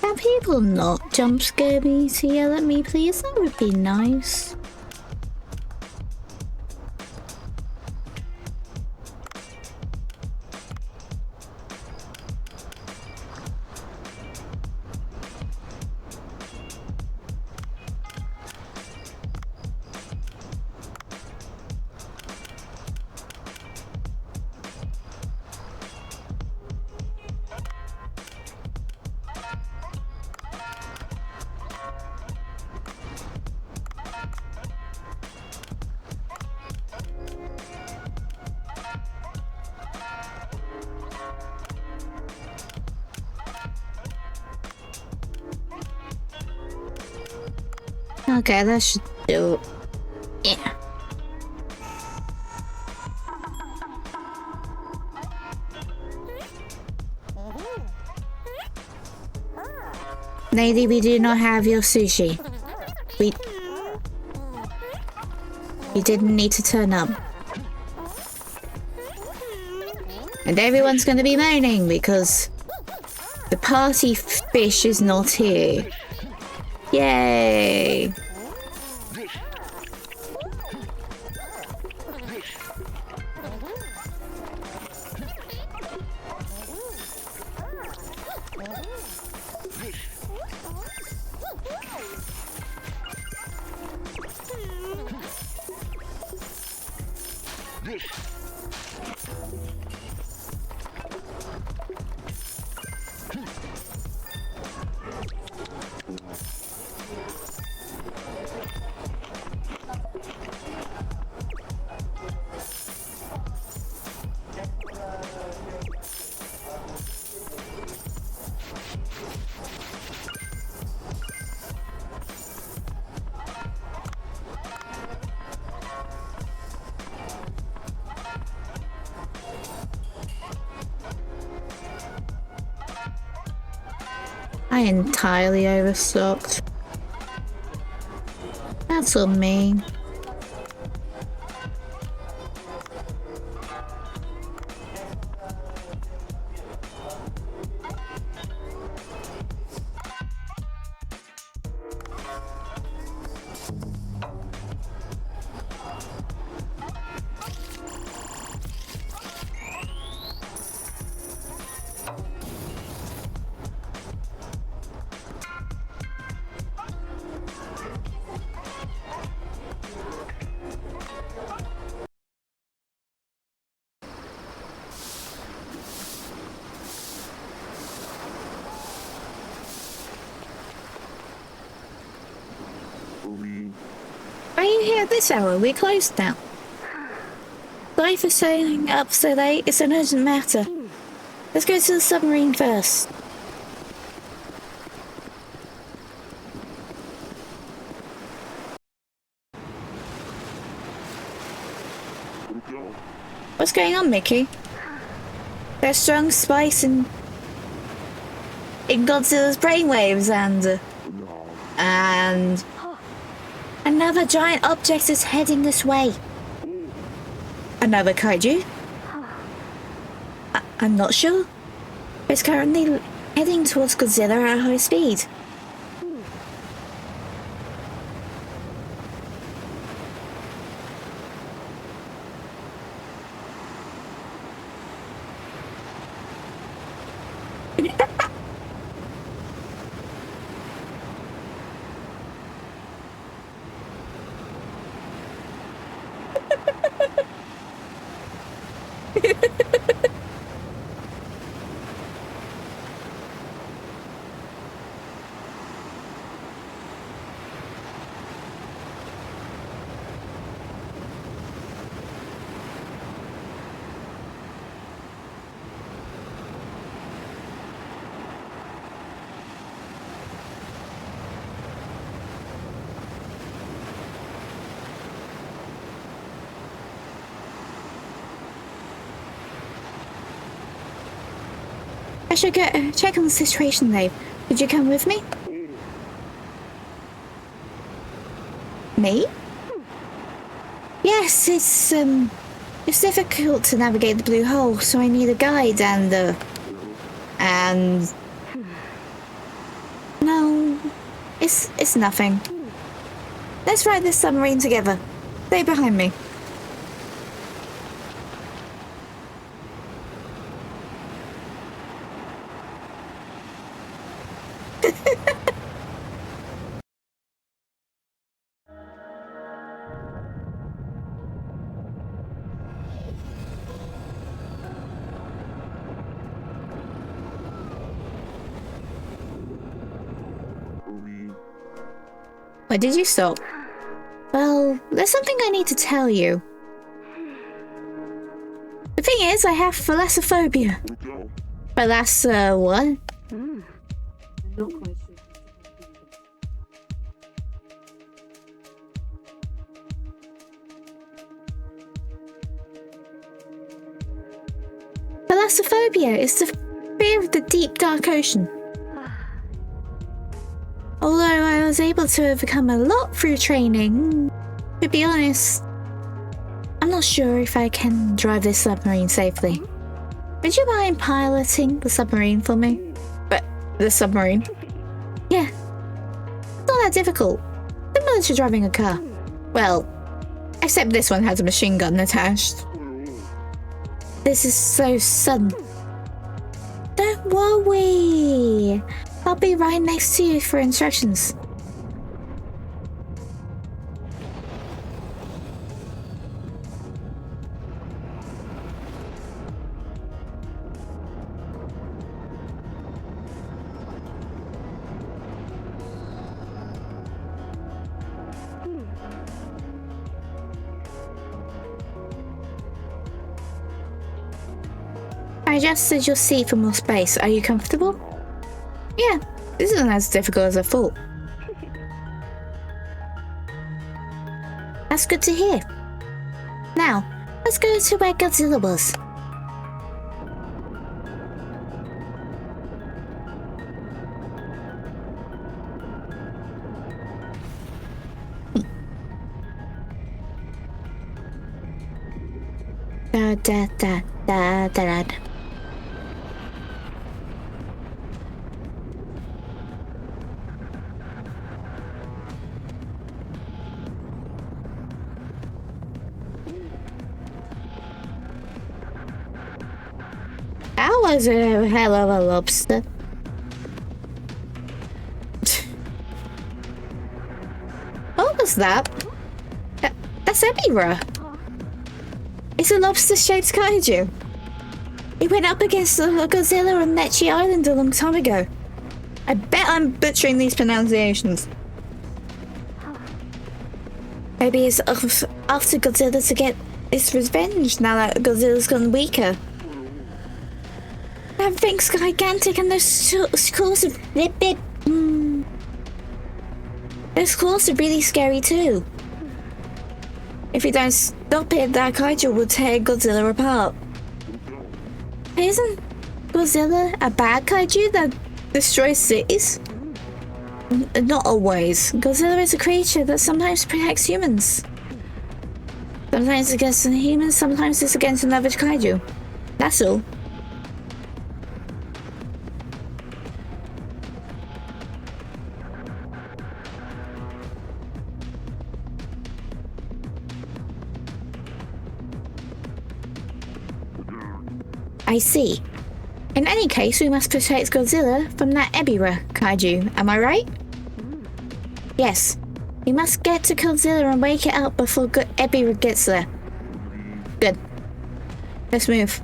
Speaker 3: Can people not jump scare me to yell at me, please? That would be nice.
Speaker 1: Okay, that should do. Yeah. Lady, we do not have your sushi. You didn't need to turn up. And everyone's gonna be moaning because the party fish is not here. Yay! I entirely overstocked. That's on me. Are you here at this hour? We're closed now. Sorry for staying up so late. It's an urgent matter. Let's go to the submarine first. What's going on, Mickey? There's strong spice in Godzilla's brainwaves and another giant object is heading this way. Another kaiju? I'm not sure. It's currently heading towards Godzilla at high speed. I should go check on the situation, Dave. Could you come with me? Me? Yes, it's difficult to navigate the blue hole, so I need a guide and no, it's nothing. Let's ride this submarine together. Stay behind me. Why did you stop? Well, there's something I need to tell you. The thing is, I have thalassophobia. What? phobia is the fear of the deep, dark ocean. Although I was able to overcome a lot through training, to be honest, I'm not sure if I can drive this submarine safely. Would you mind piloting the submarine for me? But the submarine? Yeah. It's not that difficult. Similar to driving a car. Well, except this one has a machine gun attached. This is so sudden. Don't worry. I'll be right next to you for instructions. I adjusted your seat for more space. Are you comfortable? Yeah, this isn't as difficult as I thought. That's good to hear. Now, let's go to where Godzilla was. Da da da da da da. That was a hell of a lobster. What was that? That's Ebira. It's a lobster-shaped kaiju. It went up against the Godzilla on Nechi Island a long time ago. I bet I'm butchering these pronunciations. Maybe it's after Godzilla to get its revenge now that Godzilla's gone weaker. That thing's gigantic and those claws are... Those claws are really scary too. If you don't stop it, that kaiju will tear Godzilla apart. Isn't Godzilla a bad kaiju that destroys cities? Not always. Godzilla is a creature that sometimes protects humans. Sometimes it's against humans, sometimes it's against another kaiju. That's all. I see. In any case, we must protect Godzilla from that Ebira kaiju, am I right? Yes. We must get to Godzilla and wake it up before Ebira gets there. Good. Let's move.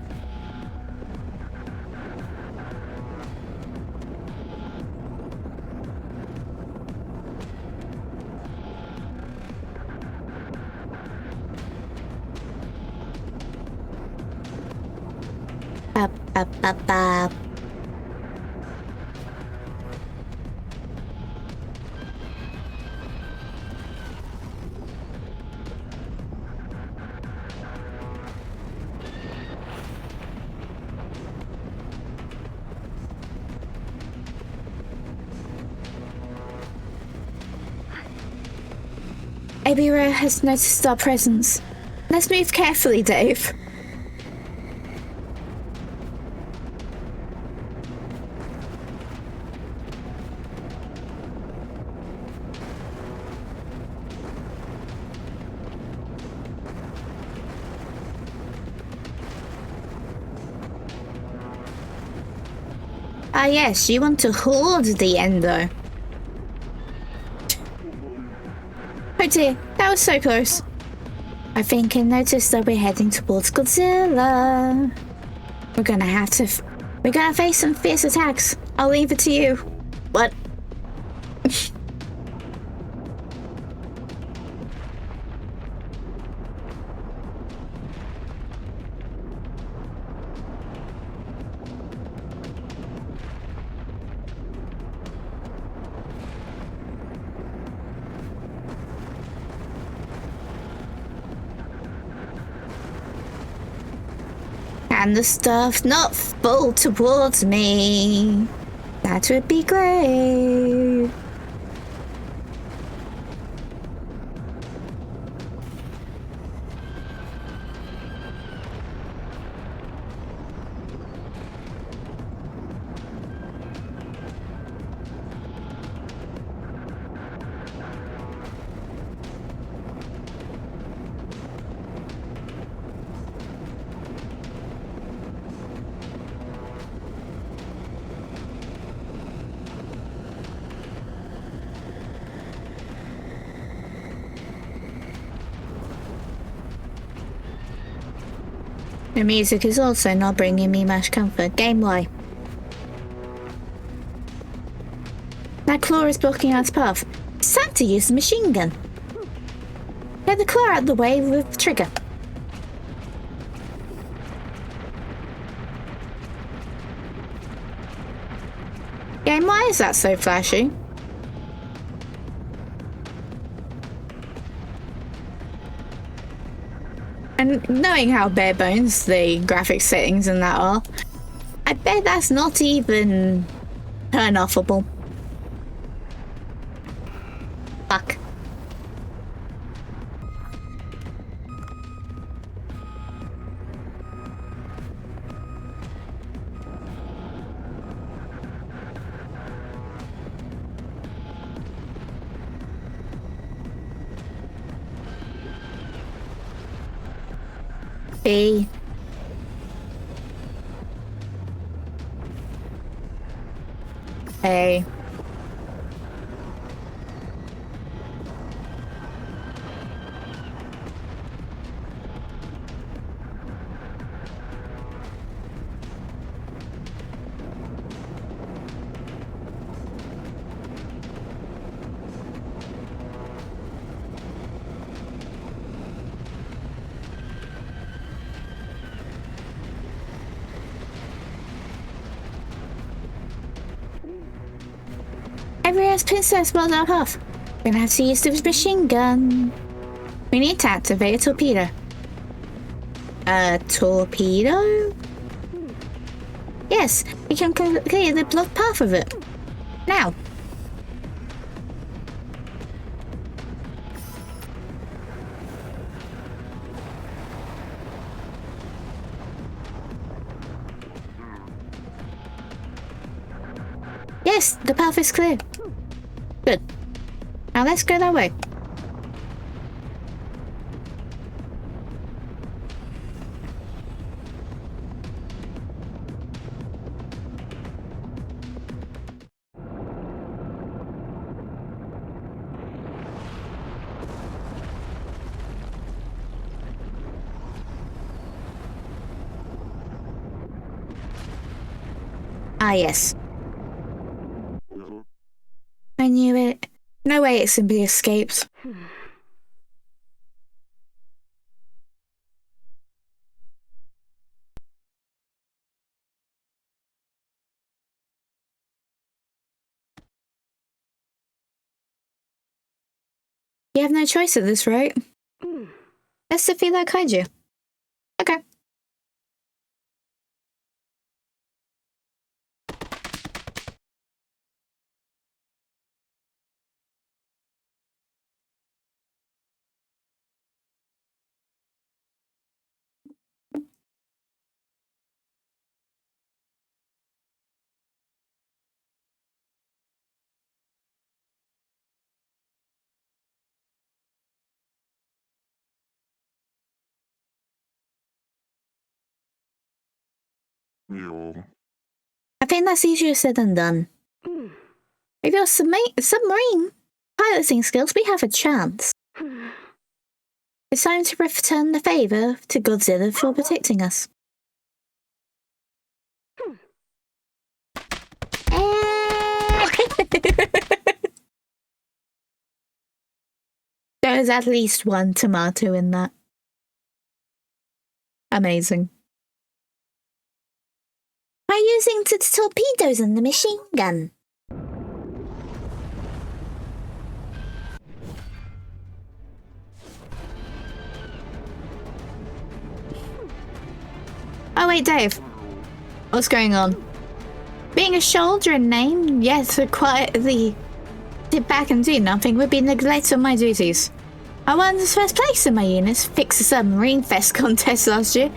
Speaker 1: Up. Ebira has noticed our presence. Let's move carefully, Dave. Ah yes, you want to hoard the endo. Oh dear, that was so close. I think I noticed that we're heading towards Godzilla. We're gonna face some fierce attacks. I'll leave it to you. What? And the stuff not fall towards me. That would be great. The music is also not bringing me much comfort. Game why? That claw is blocking our path. It's time to use the machine gun. Get the claw out of the way with the trigger. Game, why is that so flashy? And knowing how bare bones the graphics settings and that are, I bet that's not even turn-offable. Fuck. B. A. Everyone's princess blows our path. We're gonna have to use the machine gun. We need to activate a torpedo. A torpedo? Yes, we can clear the blocked path of it. Now. Yes, the path is clear. Good. Now let's go that way. Ah, yes. I knew it. No way it simply escaped. You have no choice at this rate. Let's defeat that kaiju. Okay. I think that's easier said than done. With your submarine piloting skills, we have a chance. It's time to return the favor to Godzilla for protecting us. There's at least one tomato in that. Amazing. By using the torpedoes and the machine gun. Oh wait, Dave. What's going on? Being a soldier in name, yet quietly sit back and do nothing would be neglect of my duties. I won the first place in my units, fixed a submarine fest contest last year.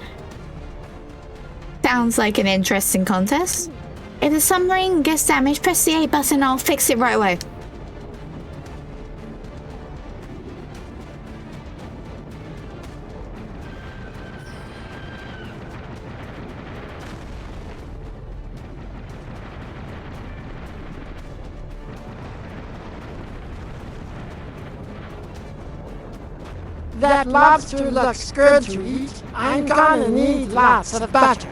Speaker 1: Sounds like an interesting contest. If the submarine gets damaged, press the A button, I'll fix it right away.
Speaker 2: That lobster looks good to eat. I'm gonna need lots of butter.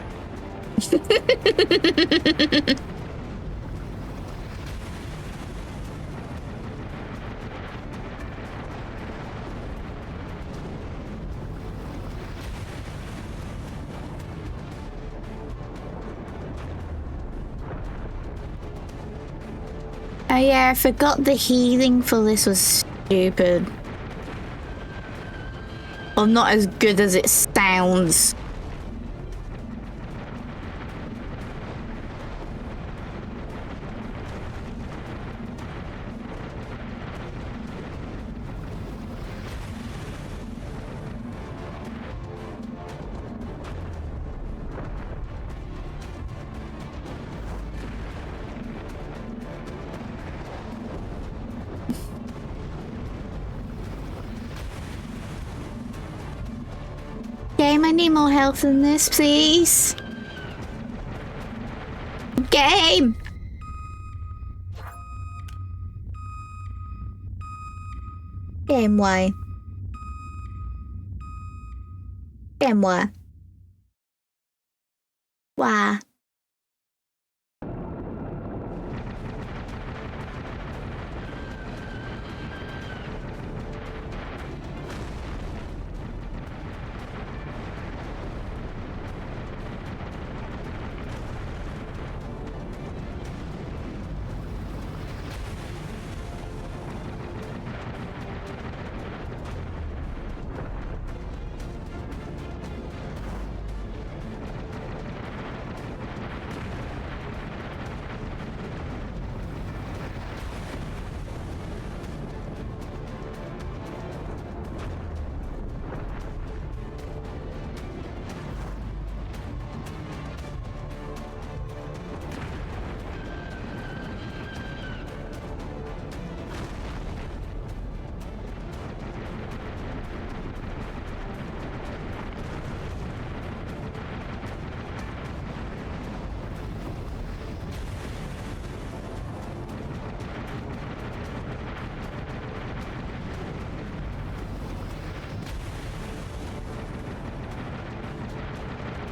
Speaker 1: Oh yeah, I forgot the healing for this was stupid. Or not as good as it sounds. Game, I need more health than this, please. Game! Game, why? Game, why? Why?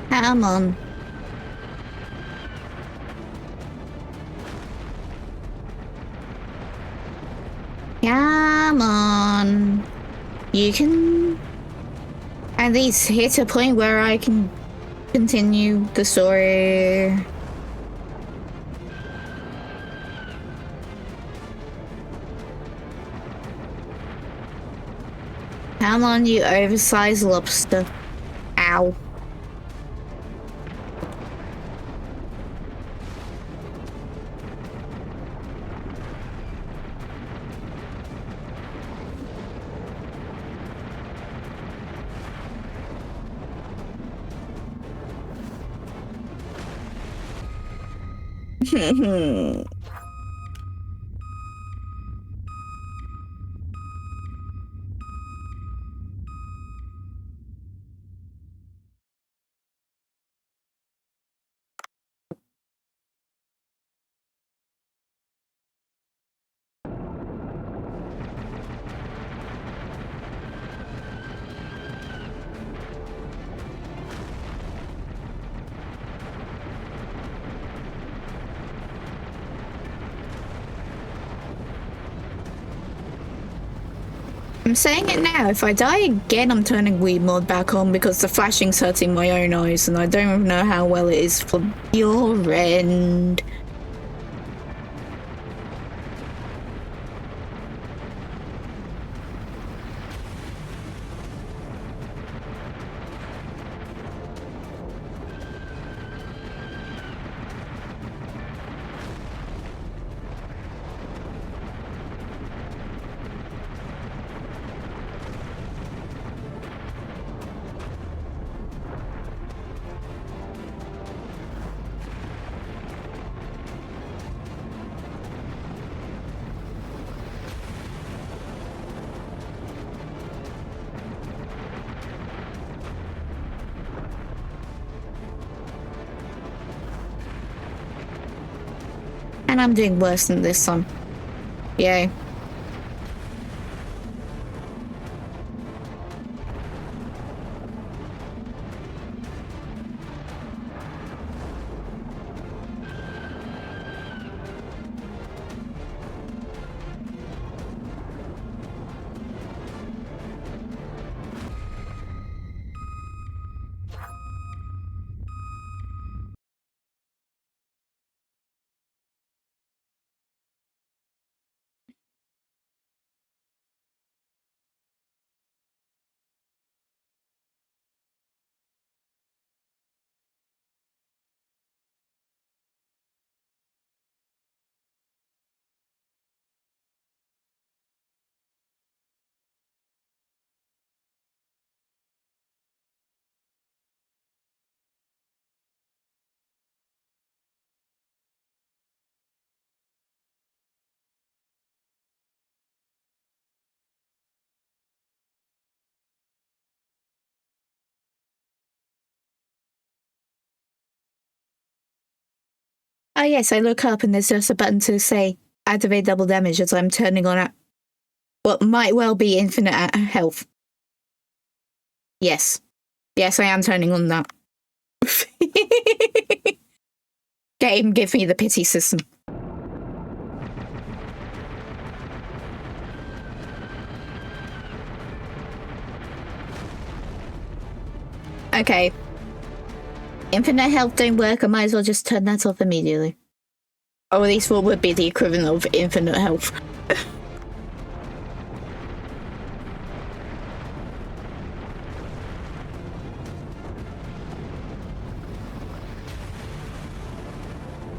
Speaker 1: Come on. Come on. You can at least hit a point where I can continue the story. Come on, you oversized lobster. Ow. I'm saying it now, if I die again, I'm turning weed mod back on because the flashing's hurting my own eyes and I don't even know how well it is for your end. And I'm doing worse than this one. Yay. Oh yes, I look up and there's just a button to say activate double damage as I'm turning on what might well be infinite health. Yes. Yes, I am turning on that. Game, give me the pity system. Okay. Infinite health don't work, I might as well just turn that off immediately. Or at least what would be the equivalent of infinite health.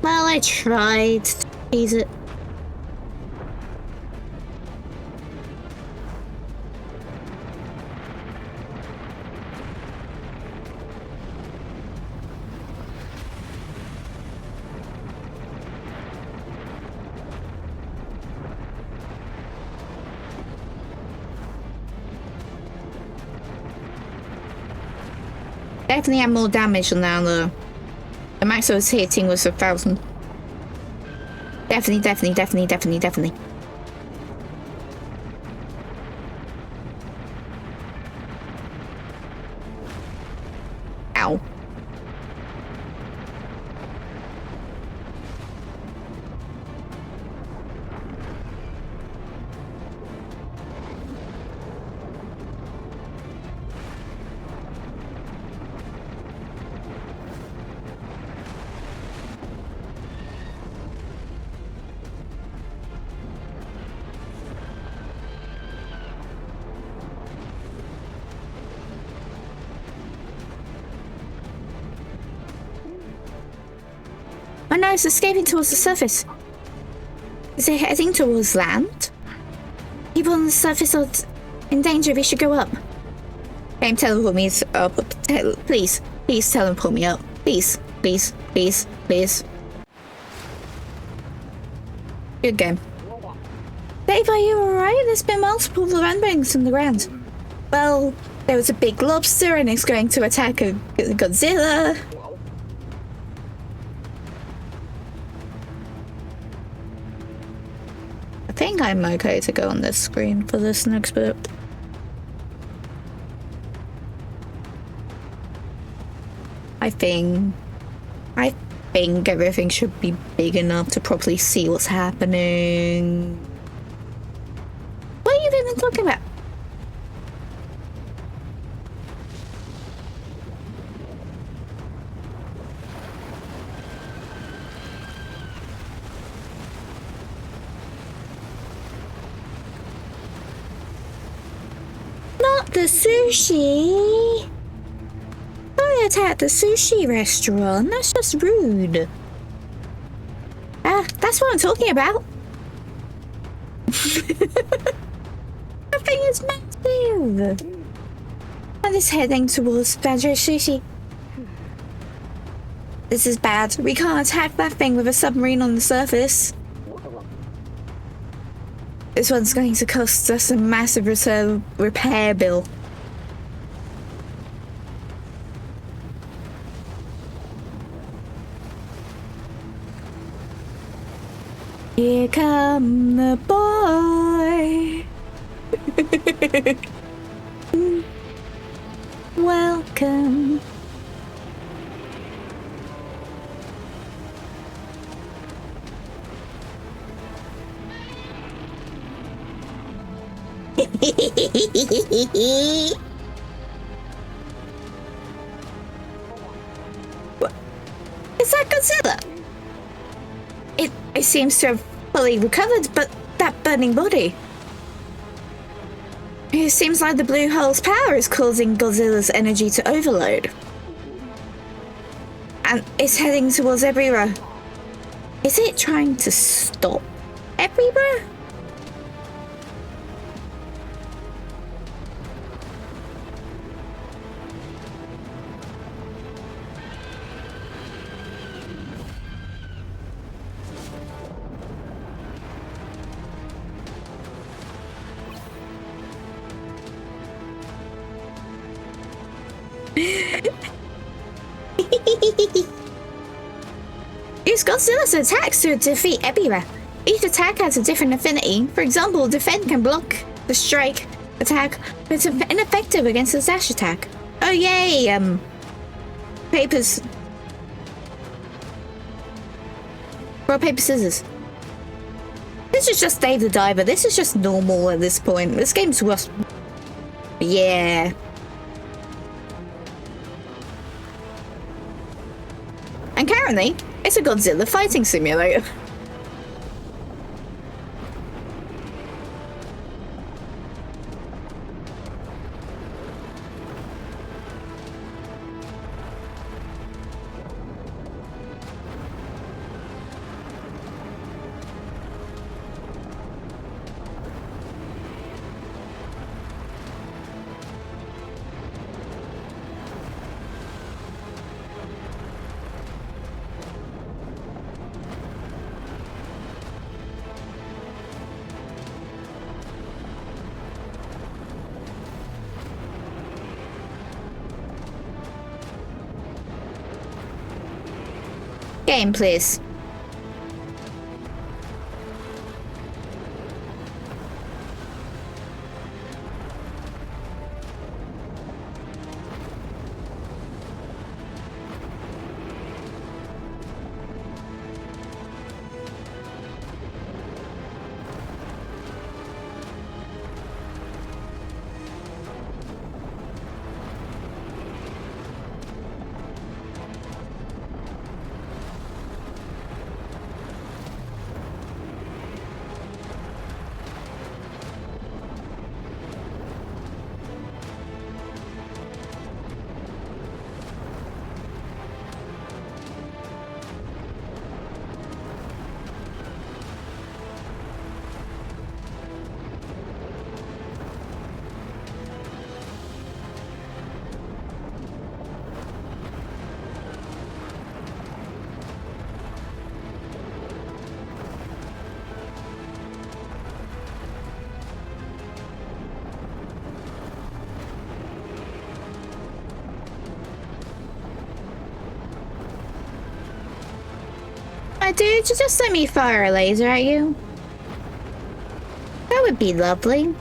Speaker 1: Well, I tried to ease it. Definitely had more damage on that though. The max I was hitting was 1,000. Definitely. Ow. Oh no, it's escaping towards the surface. Is it heading towards land? People on the surface are in danger, we should go up. Game, teleport me up. Please teleport me up. Please. Good game. Dave, are you alright? There's been multiple landings on the ground. Well, there was a big lobster and it's going to attack a Godzilla. I think I'm okay to go on this screen for this next bit. I think everything should be big enough to properly see what's happening. What are you even talking about? Not the sushi! I attacked the sushi restaurant. That's just rude. That's what I'm talking about. That thing is massive. And it's heading towards Banjo Sushi. This is bad. We can't attack that thing with a submarine on the surface. This one's going to cost us a massive repair bill. Here come the boy. Welcome. What? Is that Godzilla? It seems to have fully recovered, but that burning body. It seems like the blue hole's power is causing Godzilla's energy to overload. And it's heading towards Ebira. Is it trying to stop Ebira? Use Godzilla's attacks to defeat Ebira. Each attack has a different affinity. For example, Defend can block the strike attack, but it's ineffective against the dash attack. Oh yay! Papers. Rock, paper, scissors. This is just Dave the Diver. This is just normal at this point. This game's rough. Yeah. And currently, it's a Godzilla fighting simulator. Game, please. Dude, just let me fire a laser at you. That would be lovely.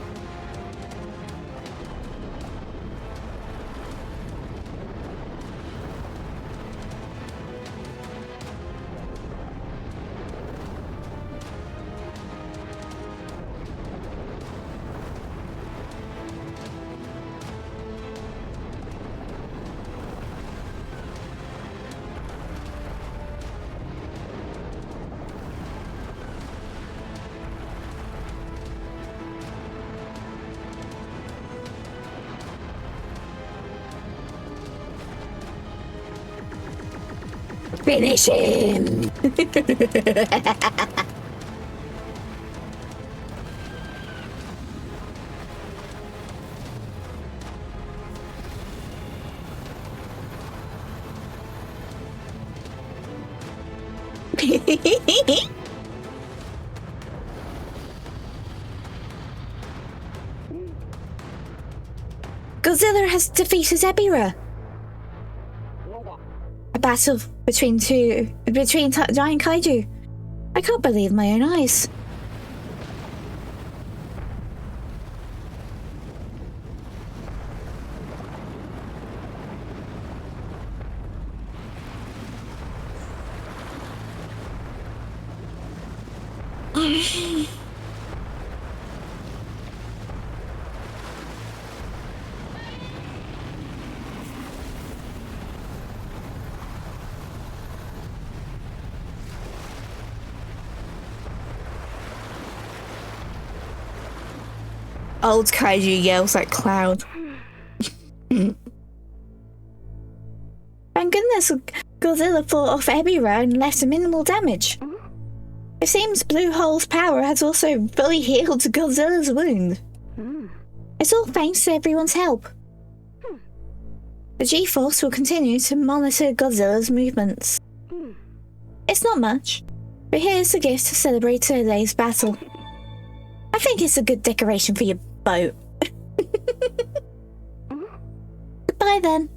Speaker 1: Finish him! Godzilla has defeated Ebira. A battle between giant kaiju. I can't believe my own eyes. Old kaiju yells like Cloud. Thank goodness Godzilla fought off everywhere and left minimal damage. It seems Blue Hole's power has also fully healed Godzilla's wound. It's all thanks to everyone's help. The G-Force will continue to monitor Godzilla's movements. It's not much, but here's a gift to celebrate today's battle. I think it's a good decoration for your boat. Goodbye then.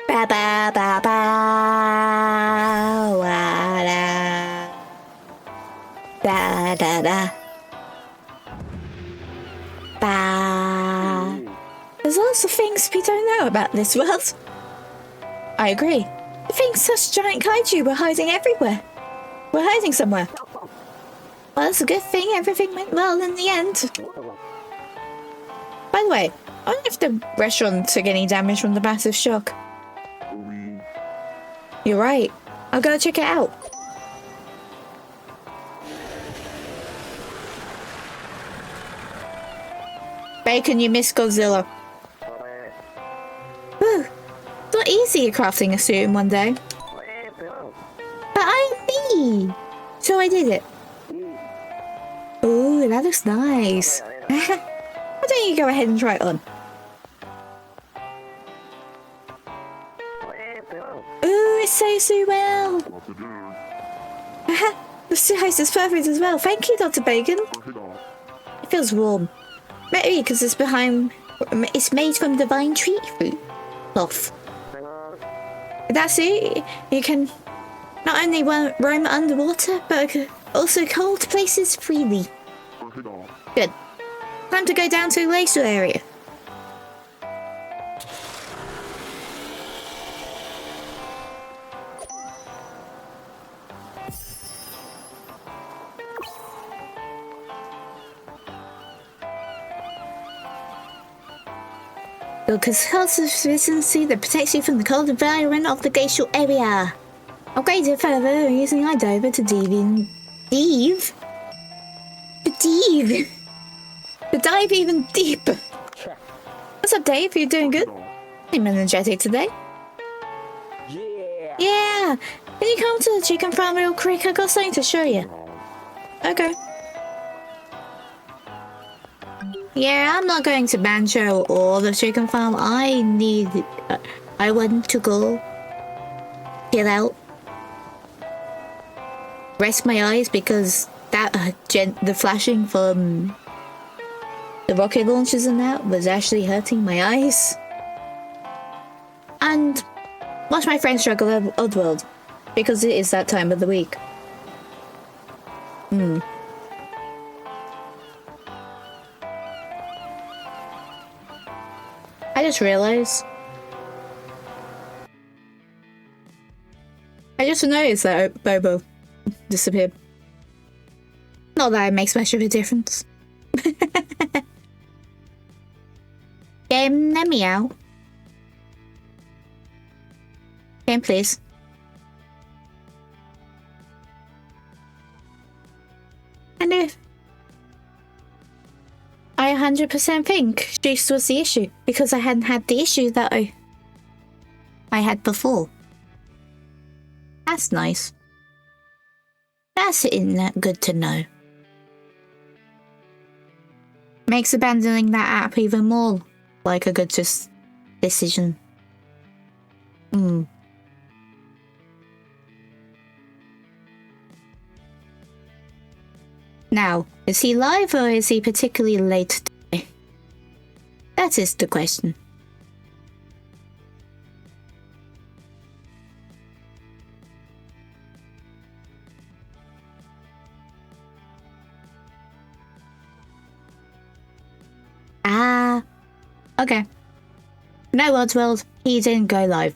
Speaker 1: Ba ba ba ba wa da da da ba. There's lots of things we don't know about this world. I agree. I think such giant kaiju were hiding everywhere. We're hiding somewhere. Well, it's a good thing everything went well in the end. By the way, I wonder if the restaurant took any damage from the massive shock. You're right. I'll go check it out. Bacon, you missed Godzilla. Whew. It's not easy crafting a suit in one day. But I'm me! So I did it. Ooh, that looks nice. Why don't you go ahead and try it on? Ooh, it says so well. The size is perfect as well. Thank you, Dr. Bacon. It feels warm. Maybe because it's made from divine tree fruit cloth. That's it. You can not only roam underwater, but also cold places freely. Good. Time to go down to the glacial area. Because health efficiency that protects you from the cold environment of the glacial area. Upgrade it further using EnVtuber to dive even deeper. What's up, Dave? You doing good? I'm energetic today. Yeah. Can you come to the chicken farm real quick? I got something to show you. Okay. Yeah, I'm not going to Bancho or the chicken farm. I want to go chill out, rest my eyes because that the flashing from the rocket launchers and that was actually hurting my eyes. And watch my friends struggle at Oddworld because it is that time of the week. I just realised. I just noticed that Bobo disappeared. Not that it makes much of a difference. Game, let me out. Game, please. And if I 100% think Juice was the issue because I hadn't had the issue that I had before. That's nice. That's good to know. Makes abandoning that app even more like a good just decision. Now, is he live or is he particularly late today? That is the question. Ah, okay. No, Oddworld, he didn't go live.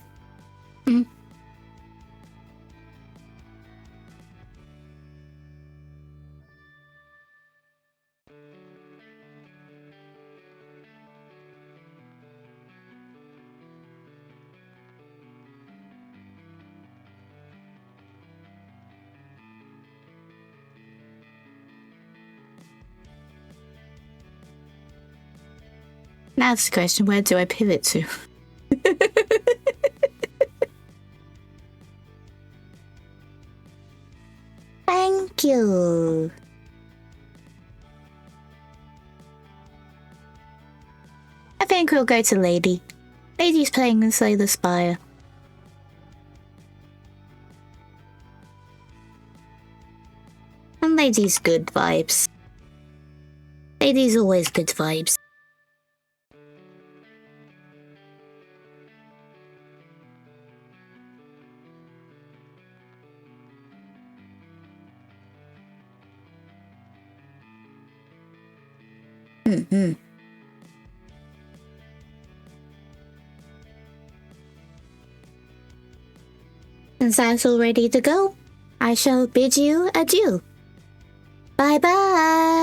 Speaker 1: Now it's the question, where do I pivot to?
Speaker 3: Thank you.
Speaker 1: I think we'll go to Lady. Lady's playing Slay the Spire. And Lady's good vibes.
Speaker 3: Lady's always good vibes.
Speaker 1: Since that's all ready to go, I shall bid you adieu.
Speaker 3: Bye bye.